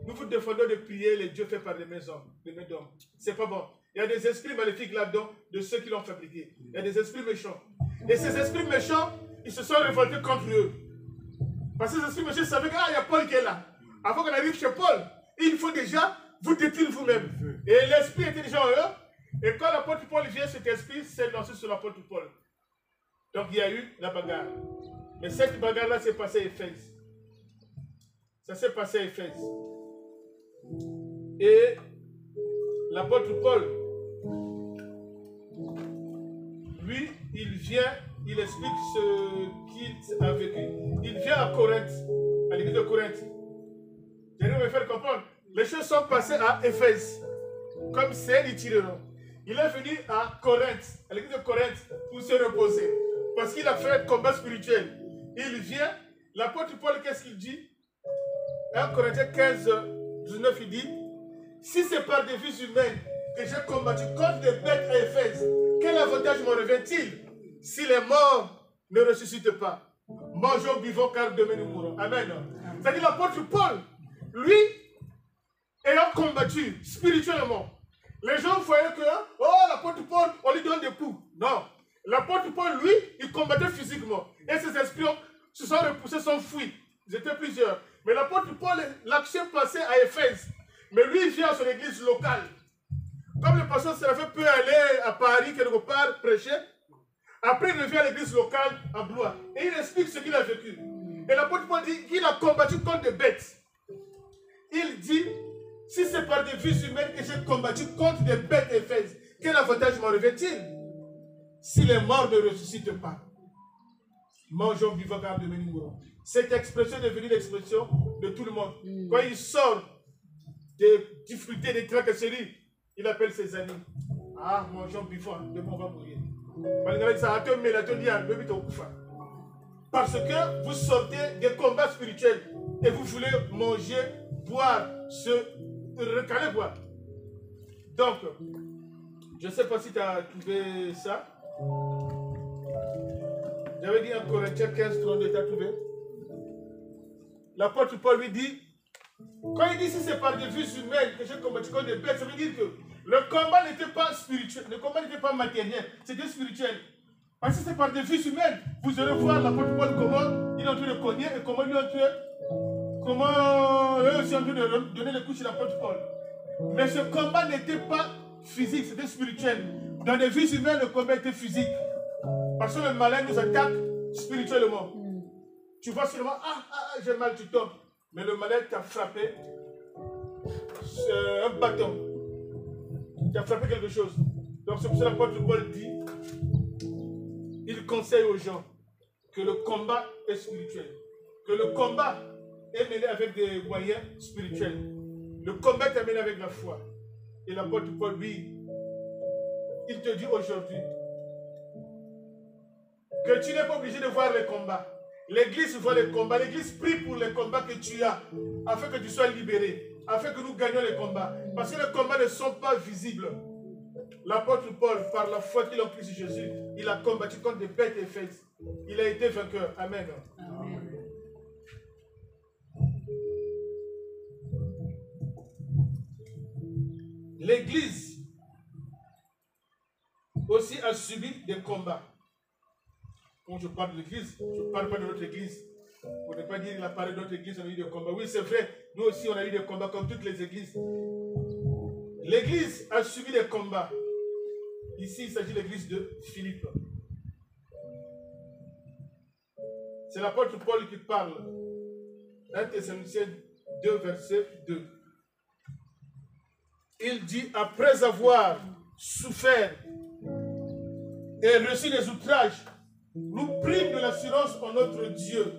Nous vous défendons de prier les dieux faits par des maisons, des mains d'hommes. C'est pas bon. Il y a des esprits maléfiques là-dedans de ceux qui l'ont fabriqué. Il y a des esprits méchants. Et ces esprits méchants, ils se sont révoltés contre eux. Parce que ces esprits méchants savaient qu'il y a Paul qui est là. Avant qu'on arrive chez Paul, il faut déjà vous détruire vous-même. Et l'esprit était déjà en eux. Et quand l'apôtre Paul vient, cet esprit s'est lancé sur l'apôtre Paul. Donc il y a eu la bagarre. Mais cette bagarre-là s'est passée à Éphèse. Ça s'est passé à Éphèse. Et l'apôtre Paul, lui, il vient, il explique ce qu'il a vécu. Il vient à Corinthe, à l'église de Corinthe. Je vais me faire comprendre. Les choses sont passées à Éphèse, comme c'est l'itinéraire. Il est venu à Corinthe, à l'église de Corinthe, pour se reposer. Parce qu'il a fait un combat spirituel. Il vient, l'apôtre Paul, qu'est-ce qu'il dit? 1 Corinthiens 15, 19, il dit, si c'est par des vies humaines que j'ai combattu contre des bêtes à Éphèse, quel avantage me revient-il si les morts ne ressuscitent pas? Mangeons, buvons, car demain nous mourrons. Amen. C'est-à-dire l'apôtre Paul, lui, ayant combattu spirituellement, les gens voyaient que, oh, l'apôtre Paul, on lui donne des coups. Non. L'apôtre Paul, lui, il combattait physiquement. Et ses esprits se sont repoussés, sont fuis. Ils étaient plusieurs. Mais l'apôtre Paul, l'action passait à Éphèse. Mais lui, il vient à son église locale. Comme le pasteur Séraphin peut aller à Paris, quelque part, prêcher. Après, il revient à l'église locale à Blois. Et il explique ce qu'il a vécu. Et l'apôtre Paul dit qu'il a combattu contre des bêtes. Il dit, si c'est par des vies humaines que j'ai combattu contre des bêtes Éphèse, quel avantage m'en revient-il si les morts ne ressuscitent pas? Mangeons, buvons, car demain nous mourrons. Cette expression est devenue l'expression de tout le monde. Quand il sort des difficultés, des tracasseries, il appelle ses amis. Ah, mangeons, buvons, demain on va mourir. Parce que vous sortez des combats spirituels et vous voulez manger, boire, se recaler, boire. Donc, je ne sais pas si tu as trouvé ça. J'avais dit en Corinthiens 15, 32, tu as trouvé? L'apôtre Paul lui dit, quand il dit si c'est par des vies humaines que j'ai combattu contre des bêtes, ça veut dire que le combat n'était pas spirituel, le combat n'était pas matériel, c'était spirituel. Parce que c'est par des vies humaines. Vous allez voir l'apôtre Paul comment il est en train de cogner et comment il est en train, comment eux aussi en train de donner les coups sur l'apôtre Paul. Mais ce combat n'était pas physique, c'était spirituel. Dans des vies humaines, le combat était physique. Parce que le malin nous attaque spirituellement. Tu vois seulement, j'ai mal, tu tombes. Mais le malin t'a frappé un bâton. Tu as frappé quelque chose. Donc c'est pour ça que l'apôtre Paul dit, il conseille aux gens que le combat est spirituel. Que le combat est mené avec des moyens spirituels. Le combat est mené avec la foi. Et l'apôtre Paul, lui, il te dit aujourd'hui que tu n'es pas obligé de voir les combats. L'église voit les combats. L'église prie pour les combats que tu as afin que tu sois libéré. afin que nous gagnions les combats. Parce que les combats ne sont pas visibles. L'apôtre Paul, par la foi qu'il a en Christ Jésus, il a combattu contre des bêtes et fêtes. Il a été vainqueur. Amen.
Amen.
L'Église aussi a subi des combats. Quand je parle de l'Église, je ne parle pas de notre Église. Pour ne pas dire qu'il a parlé de notre Église, on a eu des combats. Oui, c'est vrai, nous aussi on a eu des combats comme toutes les Églises. L'Église a subi des combats. Ici, il s'agit de l'Église de Philippe. C'est l'apôtre Paul qui parle. 1 Thessaloniciens 2, verset 2. Il dit, après avoir souffert et reçu des outrages, nous prîmes de l'assurance en notre Dieu.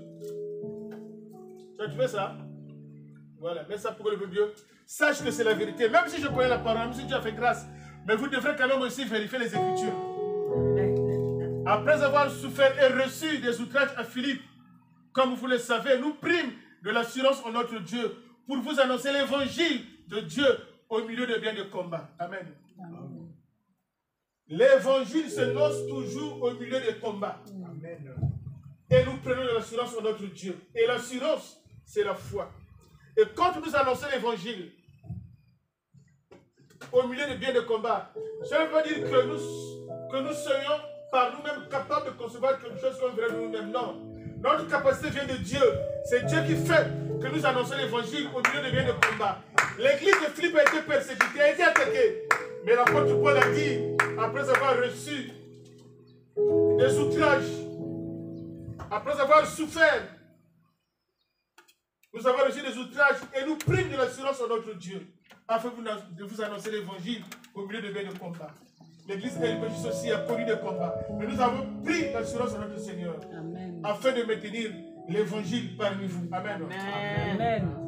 Tu as trouvé ça? Voilà, mets ça pour le Dieu. Sache que c'est la vérité. Même si je connais la parole, même si Dieu a fait grâce, mais vous devrez quand même aussi vérifier les Écritures. Après avoir souffert et reçu des outrages à Philippe, comme vous le savez, nous prîmes de l'assurance en notre Dieu pour vous annoncer l'évangile de Dieu au milieu de bien de combats. Amen. L'évangile se lance toujours au milieu des combats. Amen. Et nous prenons de l'assurance en notre Dieu. Et l'assurance, c'est la foi. Et quand nous annonçons l'évangile au milieu de bien de combats, ça ne veut pas dire que nous soyons par nous-mêmes capables de concevoir quelque chose comme vrai de nous-mêmes. Non. Notre capacité vient de Dieu. C'est Dieu qui fait que nous annonçons l'évangile au milieu de bien de combats. L'église de Philippe a été persécutée, a été attaquée. Mais l'apôtre Paul a dit, après avoir reçu des outrages, après avoir souffert, nous avons reçu des outrages et nous prîmes de l'assurance en notre Dieu, afin de vous annoncer l'évangile au milieu de bien de combats. L'église LPJ aussi a connu des combats, mais nous avons pris l'assurance en notre Seigneur. Amen. Afin de maintenir l'évangile parmi vous. Amen.
Amen. Amen.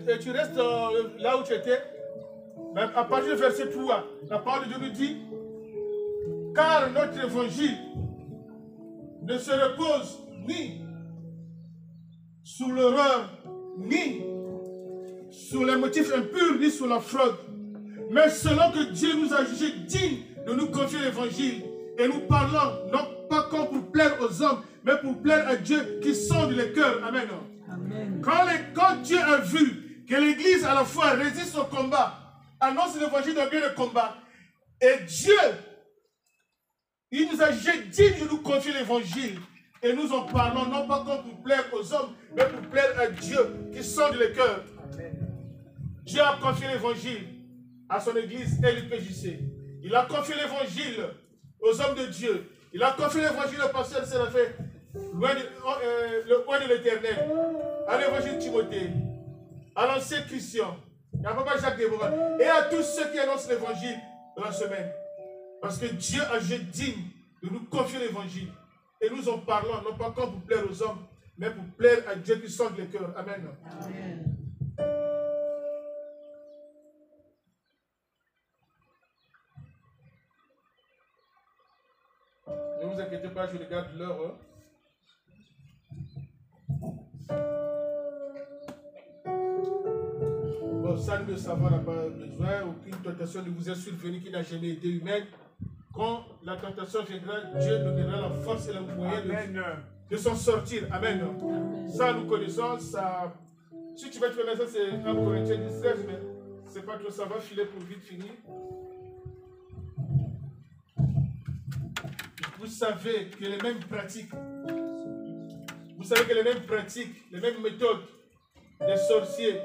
Et tu restes là où tu étais. Même à partir du verset 3, la parole de Dieu nous dit, car notre évangile ne se repose ni sur l'erreur, ni sur les motifs impurs, ni sur la fraude, mais selon que Dieu nous a jugés dignes de nous confier l'évangile. Et nous parlons non pas comme pour plaire aux hommes, mais pour plaire à Dieu qui sonde les cœurs. Amen. Amen. Quand Dieu a vu que l'Église à la fois résiste au combat, annonce l'évangile dans bien le combat, et Dieu, il nous a jugés dignes de nous confier l'évangile, et nous en parlons non pas comme pour plaire aux hommes, mais pour plaire à Dieu qui sonde les cœurs. Dieu a confié l'évangile à son Église LPJC. Il a confié l'évangile aux hommes de Dieu. Il a confié l'évangile au pasteur Séraphin, loin de l'Éternel, à l'évangile Timothée, à l'ancien Christian, à papa Jacques Déborah, et à tous ceux qui annoncent l'évangile dans la semaine. Parce que Dieu a jugé digne de nous confier l'évangile. Et nous en parlons, non pas comme pour plaire aux hommes, mais pour plaire à Dieu qui sonde les cœurs. Amen. Amen. Ne vous inquiétez pas, je regarde l'heure. Bon, ça, nous le savons, on n'a pas besoin. Aucune tentation ne vous est survenue qui n'a jamais été humaine. Quand la tentation viendra, Dieu nous donnera la force et le moyen de s'en sortir. Amen. Amen. Ça, nous connaissons. Ça, si tu vas te connaître, ça, c'est 1 Corinthiens 16, mais c'est pas trop, ça va filer pour vite finir. Vous savez que les mêmes pratiques, les mêmes méthodes des sorciers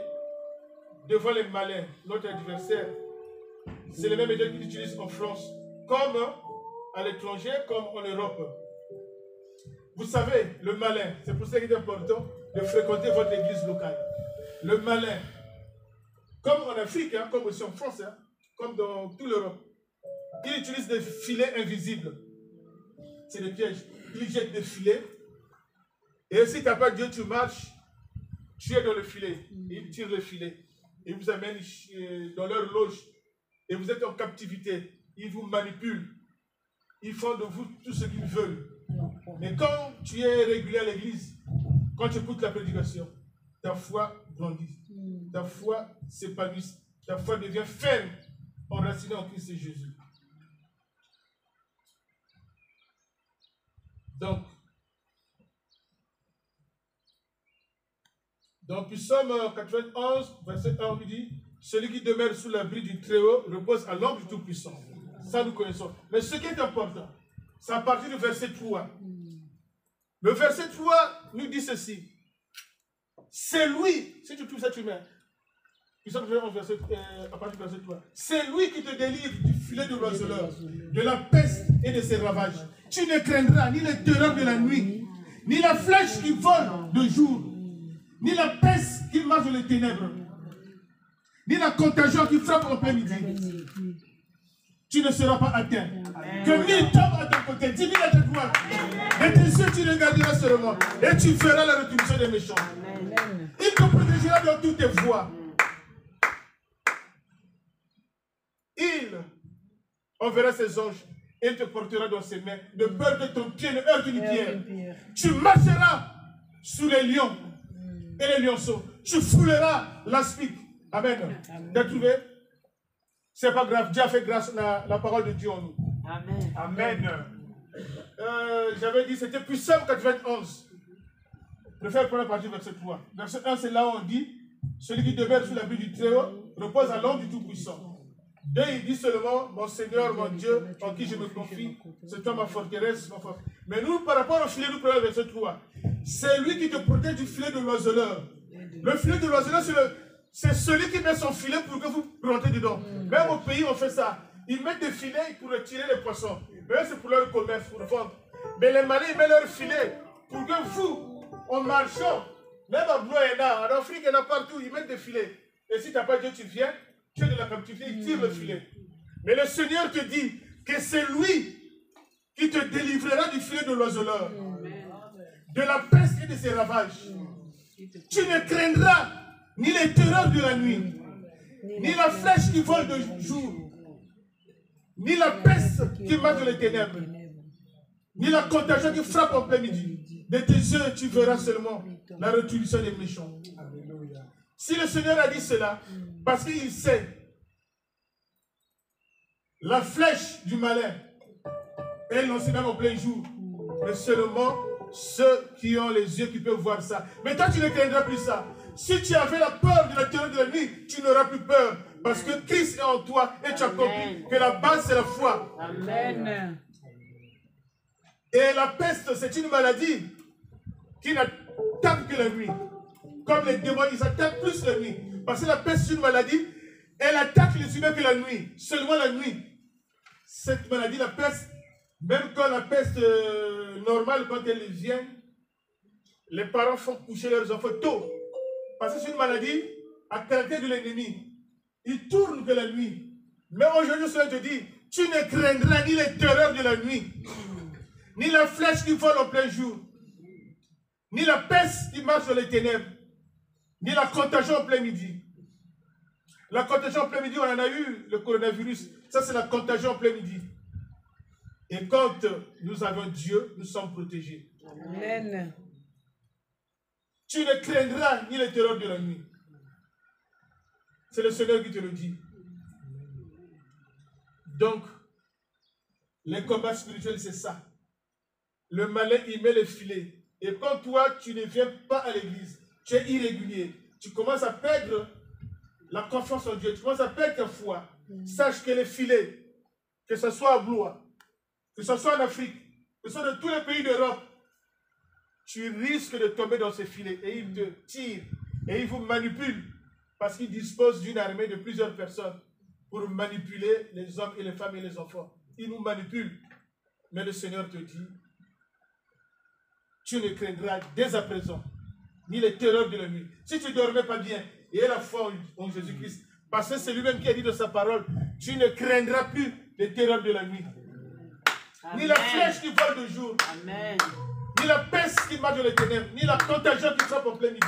devant les malins, notre adversaire, c'est les mêmes méthodes qu'ils utilisent en France, comme à l'étranger, comme en Europe. Vous savez, le malin, c'est pour ça qu'il est important de fréquenter votre église locale. Le malin, comme en Afrique, comme aussi en France, comme dans toute l'Europe, il utilise des filets invisibles. C'est des pièges. Il jette des filets. Et si tu n'as pas Dieu, tu marches, tu es dans le filet. Il tire le filet. Il vous amène dans leur loge. Et vous êtes en captivité. Ils vous manipulent. Ils font de vous tout ce qu'ils veulent. Mais quand tu es régulier à l'église, quand tu écoutes la prédication, ta foi grandit. Ta foi s'épanouit. Ta foi devient ferme, enracinée en Christ et Jésus. Donc, dans Psaume 91, verset 1, il dit, celui qui demeure sous l'abri du Très-Haut repose à l'ombre du Tout-Puissant. Ça, nous connaissons. Mais ce qui est important, c'est à partir du verset 3. Le verset 3 nous dit ceci. C'est lui, si tu trouves ça, tu mets. Psaume 91, à partir du verset 3. C'est lui qui te délivre du filet de l'oiseleur, de la peste et de ses ravages. Tu ne craindras ni les terreurs de la nuit, ni la flèche qui vole de jour, ni la peste qui marche dans les ténèbres, ni la contagion qui frappe en plein midi. Tu ne seras pas atteint. Que 1000 tombent à ton côté, 10 000 à ta droite. Et tes yeux, tu regarderas seulement. Et tu feras la rétribution des méchants. Il te protégera dans toutes tes voies. Il enverra ses anges et il te portera dans ses mains, de peur que ton pied ne heurte une pierre. Tu marcheras sous les lions et les lionceaux. Tu fouleras l'aspic. Amen. T'as trouvé? C'est pas grave. Dieu a fait grâce à la parole de Dieu en nous.
Amen.
Amen. J'avais dit, c'était Psaume 91. Je vais faire la première partie du verset 3. Verset 1, c'est là où on dit, celui qui demeure sous l'abri du Très-Haut repose à l'ombre du Tout-Puissant. 2, il dit seulement, mon Seigneur, mon Dieu, en qui je me confie, c'est toi ma forteresse, ma force. Mais nous, par rapport au filet, nous prenons le verset 3. C'est lui qui te protège du filet de l'oiseleur. Le filet de l'oiseleur, c'est celui qui met son filet pour que vous rentrez dedans. Même au pays, on fait ça. Ils mettent des filets pour tirer les poissons. Mais c'est pour leur commerce, pour vendre. Mais les malins, ils mettent leur filet pour que vous, en marchant, même à Blois, en Afrique, il y en a partout, ils mettent des filets. Et si tu n'as pas Dieu, tu viens, tu es de la captivité, il tire le filet. Mais le Seigneur te dit que c'est lui qui te délivrera du filet de l'oiseleur, de la peste et de ses ravages. Tu ne craindras ni les terreurs de la nuit, ni la flèche qui vole de jour, ni la peste qui marche dans les ténèbres, ni la contagion qui frappe en plein midi. De tes yeux, tu verras seulement la rétribution des méchants. Si le Seigneur a dit cela, parce qu'il sait la flèche du malin, elle lancée même en plein jour, mais seulement ceux qui ont les yeux qui peuvent voir ça. Mais toi, tu ne craindras plus ça. Si tu avais la peur de la terreur de la nuit, tu n'auras plus peur. Parce que Christ est en toi et tu as compris que la base, c'est la foi.
Amen.
Et la peste, c'est une maladie qui n'attaque que la nuit. Comme les démons, ils attaquent plus la nuit. Parce que la peste, c'est une maladie, elle attaque les humains que la nuit. Seulement la nuit. Cette maladie, la peste, même quand la peste normale, quand elle vient, les parents font coucher leurs enfants tôt. Parce que c'est une maladie à caractère de l'ennemi. Il tourne que la nuit. Mais aujourd'hui, cela te dit, tu ne craindras ni les terreurs de la nuit, ni la flèche qui vole en plein jour, ni la peste qui marche dans les ténèbres, ni la contagion en plein midi. La contagion en plein midi, on en a eu, le coronavirus. Ça, c'est la contagion en plein midi. Et quand nous avons Dieu, nous sommes protégés.
Amen.
Tu ne craindras ni les terreurs de la nuit. C'est le Seigneur qui te le dit. Donc, les combats spirituels, c'est ça. Le malin, il met les filets. Et quand toi, tu ne viens pas à l'église, tu es irrégulier, tu commences à perdre la confiance en Dieu, tu commences à perdre ta foi. Sache que les filets, que ce soit à Blois, que ce soit en Afrique, que ce soit dans tous les pays d'Europe, tu risques de tomber dans ces filets. Et ils te tirent. Et ils vous manipulent. Parce qu'ils disposent d'une armée de plusieurs personnes pour manipuler les hommes et les femmes et les enfants. Ils nous manipulent. Mais le Seigneur te dit, tu ne craindras dès à présent ni les terreurs de la nuit. Si tu ne dormais pas bien, et la foi en Jésus-Christ, parce que c'est lui-même qui a dit de sa parole, tu ne craindras plus les terreurs de la nuit. Ni la flèche qui vole de jour.
Amen.
Ni la peste qui marche dans les ténèbres. Ni la contagion qui frappe en plein midi.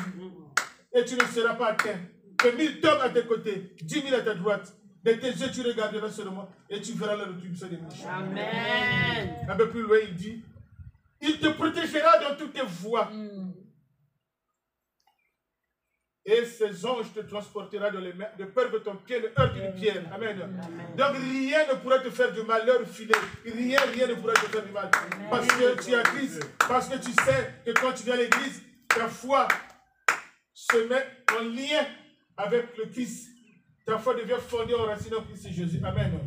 Et tu ne seras pas atteint. Que 1000 tombent à tes côtés, 10 000 à ta droite. De tes yeux, tu regarderas seulement et tu verras la rétribution des méchants.
Amen.
Un peu plus loin, il dit, il te protégera dans toutes tes voies. Et ses anges te transportera dans les mains, de peur que ton pied ne heurte une pierre. Amen. Donc rien ne pourra te faire du mal, leur filet. Rien ne pourra te faire du mal. Parce que tu es à Christ. Parce que tu sais que quand tu viens à l'église, ta foi se met en lien avec le Christ. Ta foi devient fondée en racine en Christ Jésus. Amen.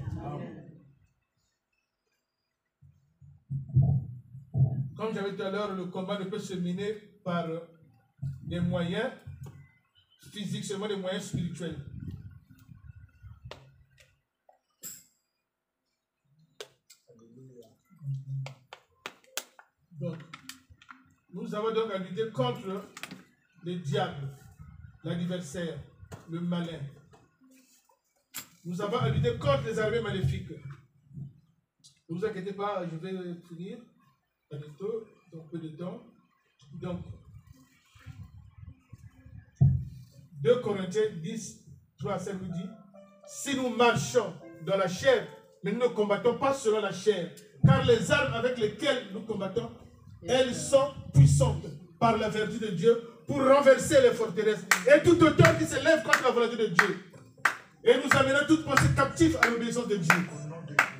Comme j'avais dit tout à l'heure, le combat ne peut se mener par des moyens physiques, seulement des moyens spirituels. Donc, nous avons donc à lutter contre le diable, l'adversaire, le malin. Nous avons à lutter contre les armées maléfiques. Ne vous inquiétez pas, je vais finir bientôt, dans peu de temps. Donc, 2 Corinthiens 10, 3 à 5 nous dit, si nous marchons dans la chair, mais nous ne combattons pas selon la chair, car les armes avec lesquelles nous combattons, elles sont puissantes par la vertu de Dieu pour renverser les forteresses et tout auteur qui se lève contre la volonté de Dieu. Et nous amenons toute pensée captive à l'obéissance de Dieu.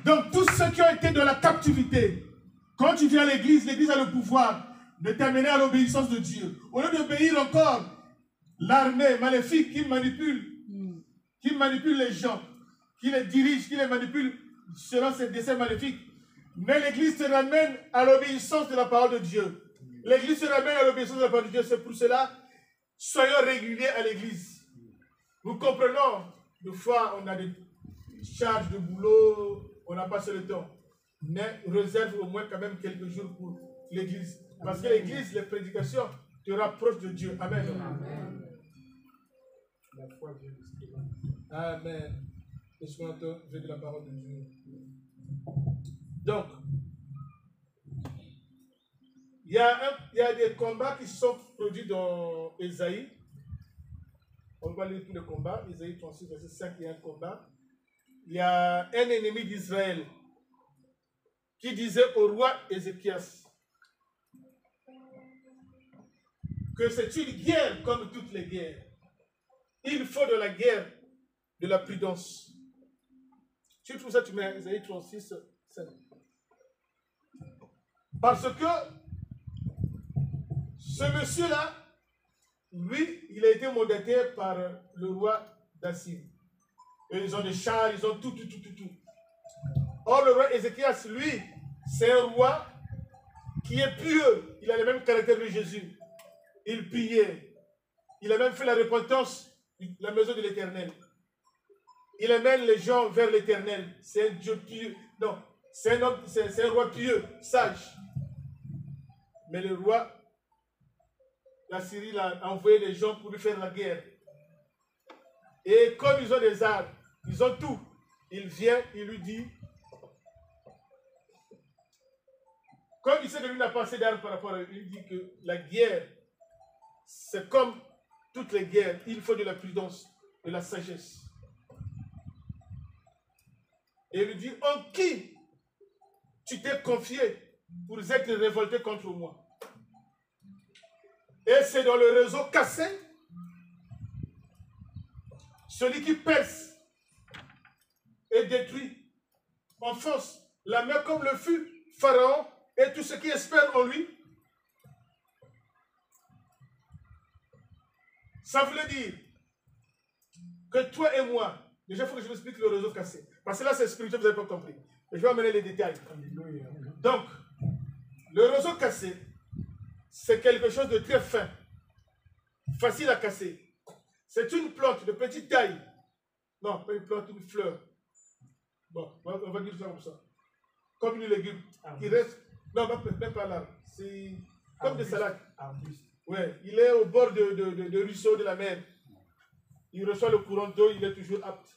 Donc tous ceux qui ont été dans la captivité, quand tu viens à l'église, l'église a le pouvoir de t'amener à l'obéissance de Dieu. Au lieu d'obéir encore l'armée maléfique qui manipule les gens, qui les dirige, qui les manipule selon ses desseins maléfiques. Mais l'église te ramène à l'obéissance de la parole de Dieu. L'église se ramène à l'obéissance de la parole de Dieu. C'est pour cela, soyons réguliers à l'église. Nous comprenons, des fois, on a des charges de boulot, on n'a pas le temps. Mais réserve au moins quand même quelques jours pour l'église. Parce que l'église, les prédications, te rapprochent de Dieu. Amen. Amen. La foi vient de ce Amen. Le second vient de la parole de Dieu. Donc, il y a des combats qui sont produits dans Ésaïe. On va lire tous les combats. Ésaïe 36, verset 5, il y a un combat. Il y a un ennemi d'Israël qui disait au roi Ézéchias que c'est une guerre comme toutes les guerres. Il faut de la guerre, de la prudence. Tu trouves ça, tu mets Ésaïe 36, 5. Parce que ce monsieur-là, lui, il a été mandaté par le roi d'Assir. Et ils ont des chars, ils ont tout. Or, le roi Ézéchias, lui, c'est un roi qui est pieux. Il a le même caractère de Jésus. Il priait. Il a même fait la repentance de la maison de l'Éternel. Il amène les gens vers l'Éternel. C'est un Dieu pieux. Non, c'est un roi pieux, sage. Mais le roi, la Syrie a envoyé des gens pour lui faire la guerre. Et comme ils ont des armes, ils ont tout. Il vient, il lui dit, comme il sait que lui n'a pas assez d'armes par rapport à lui, il dit que la guerre, c'est comme toutes les guerres, il faut de la prudence, de la sagesse. Et il lui dit, en qui tu t'es confié pour être révolté contre moi? Et c'est dans le réseau cassé, celui qui perce et détruit, enfonce la main comme le fut Pharaon et tous ceux qui espèrent en lui. Ça voulait dire que toi et moi, déjà il faut que je vous explique le réseau cassé. Parce que là c'est spirituel, vous n'avez pas compris. Mais je vais amener les détails. Donc, le réseau cassé, c'est quelque chose de très fin, facile à casser. C'est une plante de petite taille. Non, pas une plante, une fleur. Bon, on va dire ça comme ça. Comme une légume qui reste. Non, même pas là. C'est comme des salades. Ouais, il est au bord de ruisseau de la mer. Il reçoit le courant d'eau, il est toujours apte.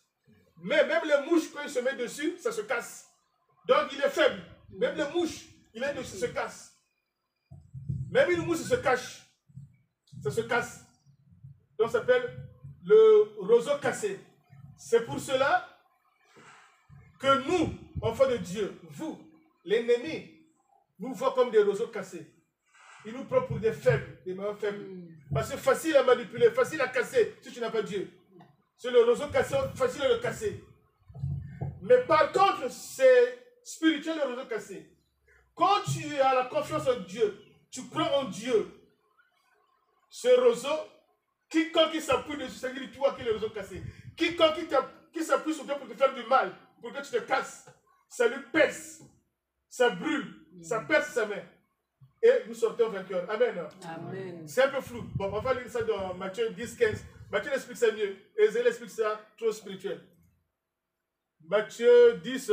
Mais même les mouches, quand il se met dessus, ça se casse. Donc il est faible. Même les mouches, il est dessus, se casse. Même une mouche se cache. Ça se casse. Donc ça s'appelle le roseau cassé. C'est pour cela que nous, enfants de Dieu, vous, l'ennemi, nous voit comme des roseaux cassés. Il nous prend pour des faibles, des mains faibles. Parce que c'est facile à manipuler, facile à casser si tu n'as pas Dieu. C'est le roseau cassé, facile à le casser. Mais par contre, c'est spirituel le roseau cassé. Quand tu as la confiance en Dieu, tu crois en Dieu, ce roseau, quiconque qui s'appuie dessus, ça veut dire toi qui est le roseau cassé. Quiconque qui s'appuie sur toi pour te faire du mal, pour que tu te casses, ça lui perce, ça brûle, ça perce sa main. Et nous sortons vainqueurs. Amen.
Amen.
C'est un peu flou. Bon, on va lire ça dans Matthieu 10, 15. Matthieu explique ça mieux. Ézéchiel explique ça trop spirituel. Matthieu 10,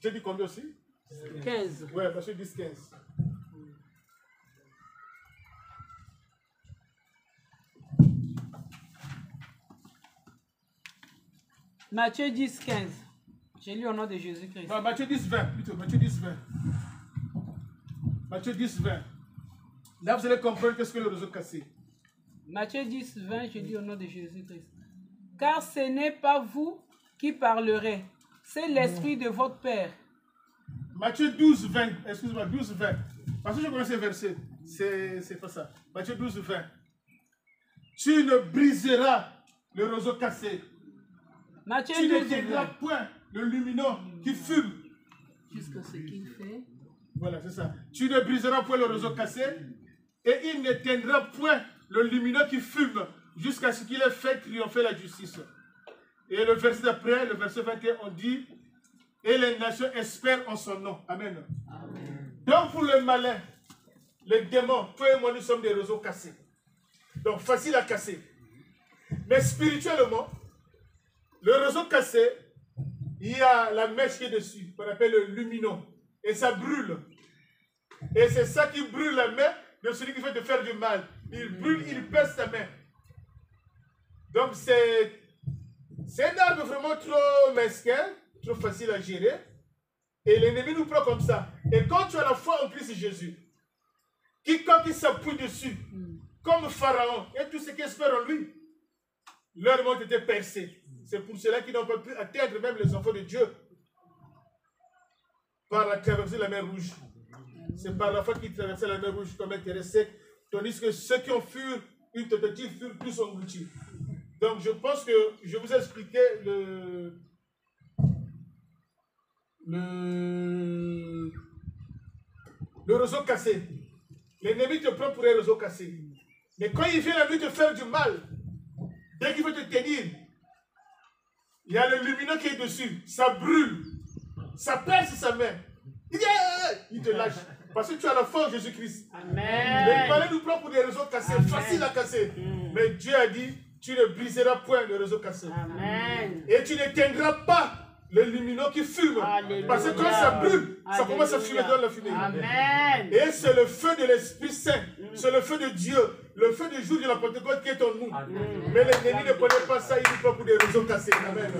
j'ai dit combien aussi?
15.
Ouais, Matthieu 10, 15.
Matthieu 10, 15. J'ai lu au nom de Jésus-Christ.
Non, Matthieu 10, 20. Plutôt, Matthieu 10, 20. Matthieu 10, 20. Là, vous allez comprendre qu'est-ce que le roseau cassé.
Matthieu 10, 20, je lis au nom de Jésus-Christ. Car ce n'est pas vous qui parlerez, c'est l'Esprit de votre Père.
Matthieu 12, 20. Excuse-moi, 12, 20. Parce que je connais ces versets. C'est pas ça. Matthieu 12, 20. Tu ne briseras le roseau cassé.
Matthieu
Tu ne
12,
tiendras
20.
point le lumineux qui fume.
Jusqu'à ce qu'il fait.
Voilà, c'est ça. Tu ne briseras point le roseau cassé et il ne tiendra point le lumineux qui fume jusqu'à ce qu'il ait fait triompher la justice. Et le verset d'après, le verset 21, on dit et les nations espèrent en son nom. Amen. Amen. Donc pour le malin, les démons, toi et moi, nous sommes des roseaux cassés. Donc facile à casser. Mais spirituellement, le roseau cassé, il y a la mèche qui est dessus, qu'on appelle le lumineux. Et ça brûle. Et c'est ça qui brûle la main de celui qui veut te faire du mal. Il brûle, il perce ta main. Donc c'est un arme vraiment trop mesquin, trop facile à gérer. Et l'ennemi nous prend comme ça. Et quand tu as la foi en Christ Jésus, quiconque s'appuie dessus, comme Pharaon et tous ceux qui espèrent en lui, leurs mains ont été percées. C'est pour cela qu'ils n'ont pas pu atteindre même les enfants de Dieu par la traversée de la mer Rouge. C'est par la foi qu'ils traversaient la mer Rouge comme un terrain sec, tandis que ceux qui ont furent une tentative furent tous engloutis. Donc je pense que je vous ai expliqué le roseau cassé. L'ennemi te prend pour un roseau cassé. Mais quand il vient la nuit te faire du mal, dès qu'il veut te tenir, il y a le lumineux qui est dessus, ça brûle, ça perce sa main. Il te lâche. Parce que tu as la foi en Jésus-Christ. Le malin nous prend pour des réseaux cassés, facile à casser. Mais Dieu a dit, tu ne briseras point le réseau cassé. Amen. Et tu ne tiendras pas le lumineux qui fume. Alléluia. Parce que quand ça brûle, ça commence à fumer dans la fumée. Amen. Et c'est le feu de l'Esprit Saint, c'est le feu de Dieu, le feu du jour de la Pentecôte qui est en nous. Amen. Mais l'ennemi ne connaît pas ça, il nous prend pour des réseaux cassés. Amen.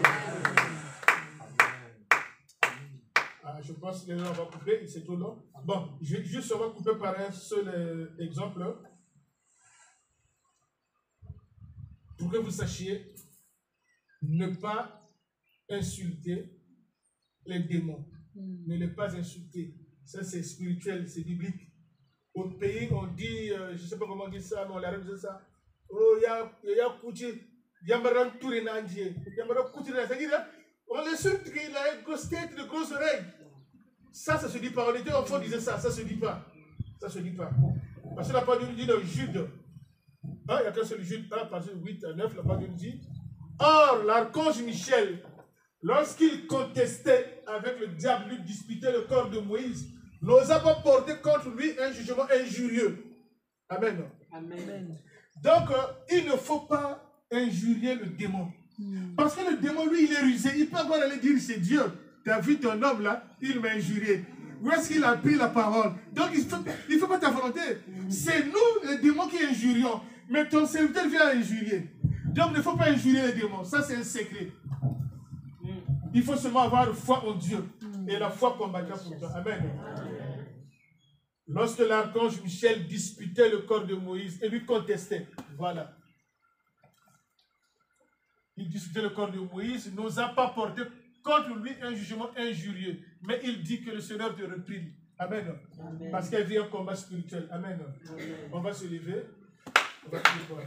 Je pense que les gens vont couper, c'est trop long. Bon, je vais juste couper par un seul exemple. Pour que vous sachiez, ne pas insulter les démons. Ne les pas insulter. Ça, c'est spirituel, c'est biblique. Au pays, on dit, je ne sais pas comment on dit ça, mais on l'arrête de ça. Oh, il y a Kouchi, il y a Maran Tourinandie, il y a Maran Koutirina. C'est-à-dire, on l'insulte qu'il a une grosse tête, de grosses oreilles. Ça se dit pas. On était enfants, on disait ça. Ça se dit pas. Ça se dit pas. Parce que la parole nous dit dans Jude. Il y a qu'un seul Jude 1, partie 8 à 9, la parole nous dit. Or, l'archange Michel, lorsqu'il contestait avec le diable, lui disputait le corps de Moïse, n'osa pas porter contre lui un jugement injurieux. Amen. Amen. Donc, il ne faut pas injurier le démon. Parce que le démon, lui, il est rusé. Il peut avoir aller dire, c'est Dieu. Tu as vu ton homme là, il m'a injurié. Où est-ce qu'il a pris la parole? Donc il ne faut pas ta volonté. C'est nous, les démons, qui injurions. Mais ton serviteur vient injurier. Donc il ne faut pas injurier les démons. Ça, c'est un secret. Il faut seulement avoir foi en Dieu. Et la foi combattra pour toi. Amen. Lorsque l'archange Michel disputait le corps de Moïse et lui contestait, voilà. Il disputait le corps de Moïse, n'osa pas porter contre lui un jugement injurieux. Mais il dit que le Seigneur te reprie. Amen. Amen. Parce qu'il y a un combat spirituel. Amen. Amen. On va se lever. On va prier pour la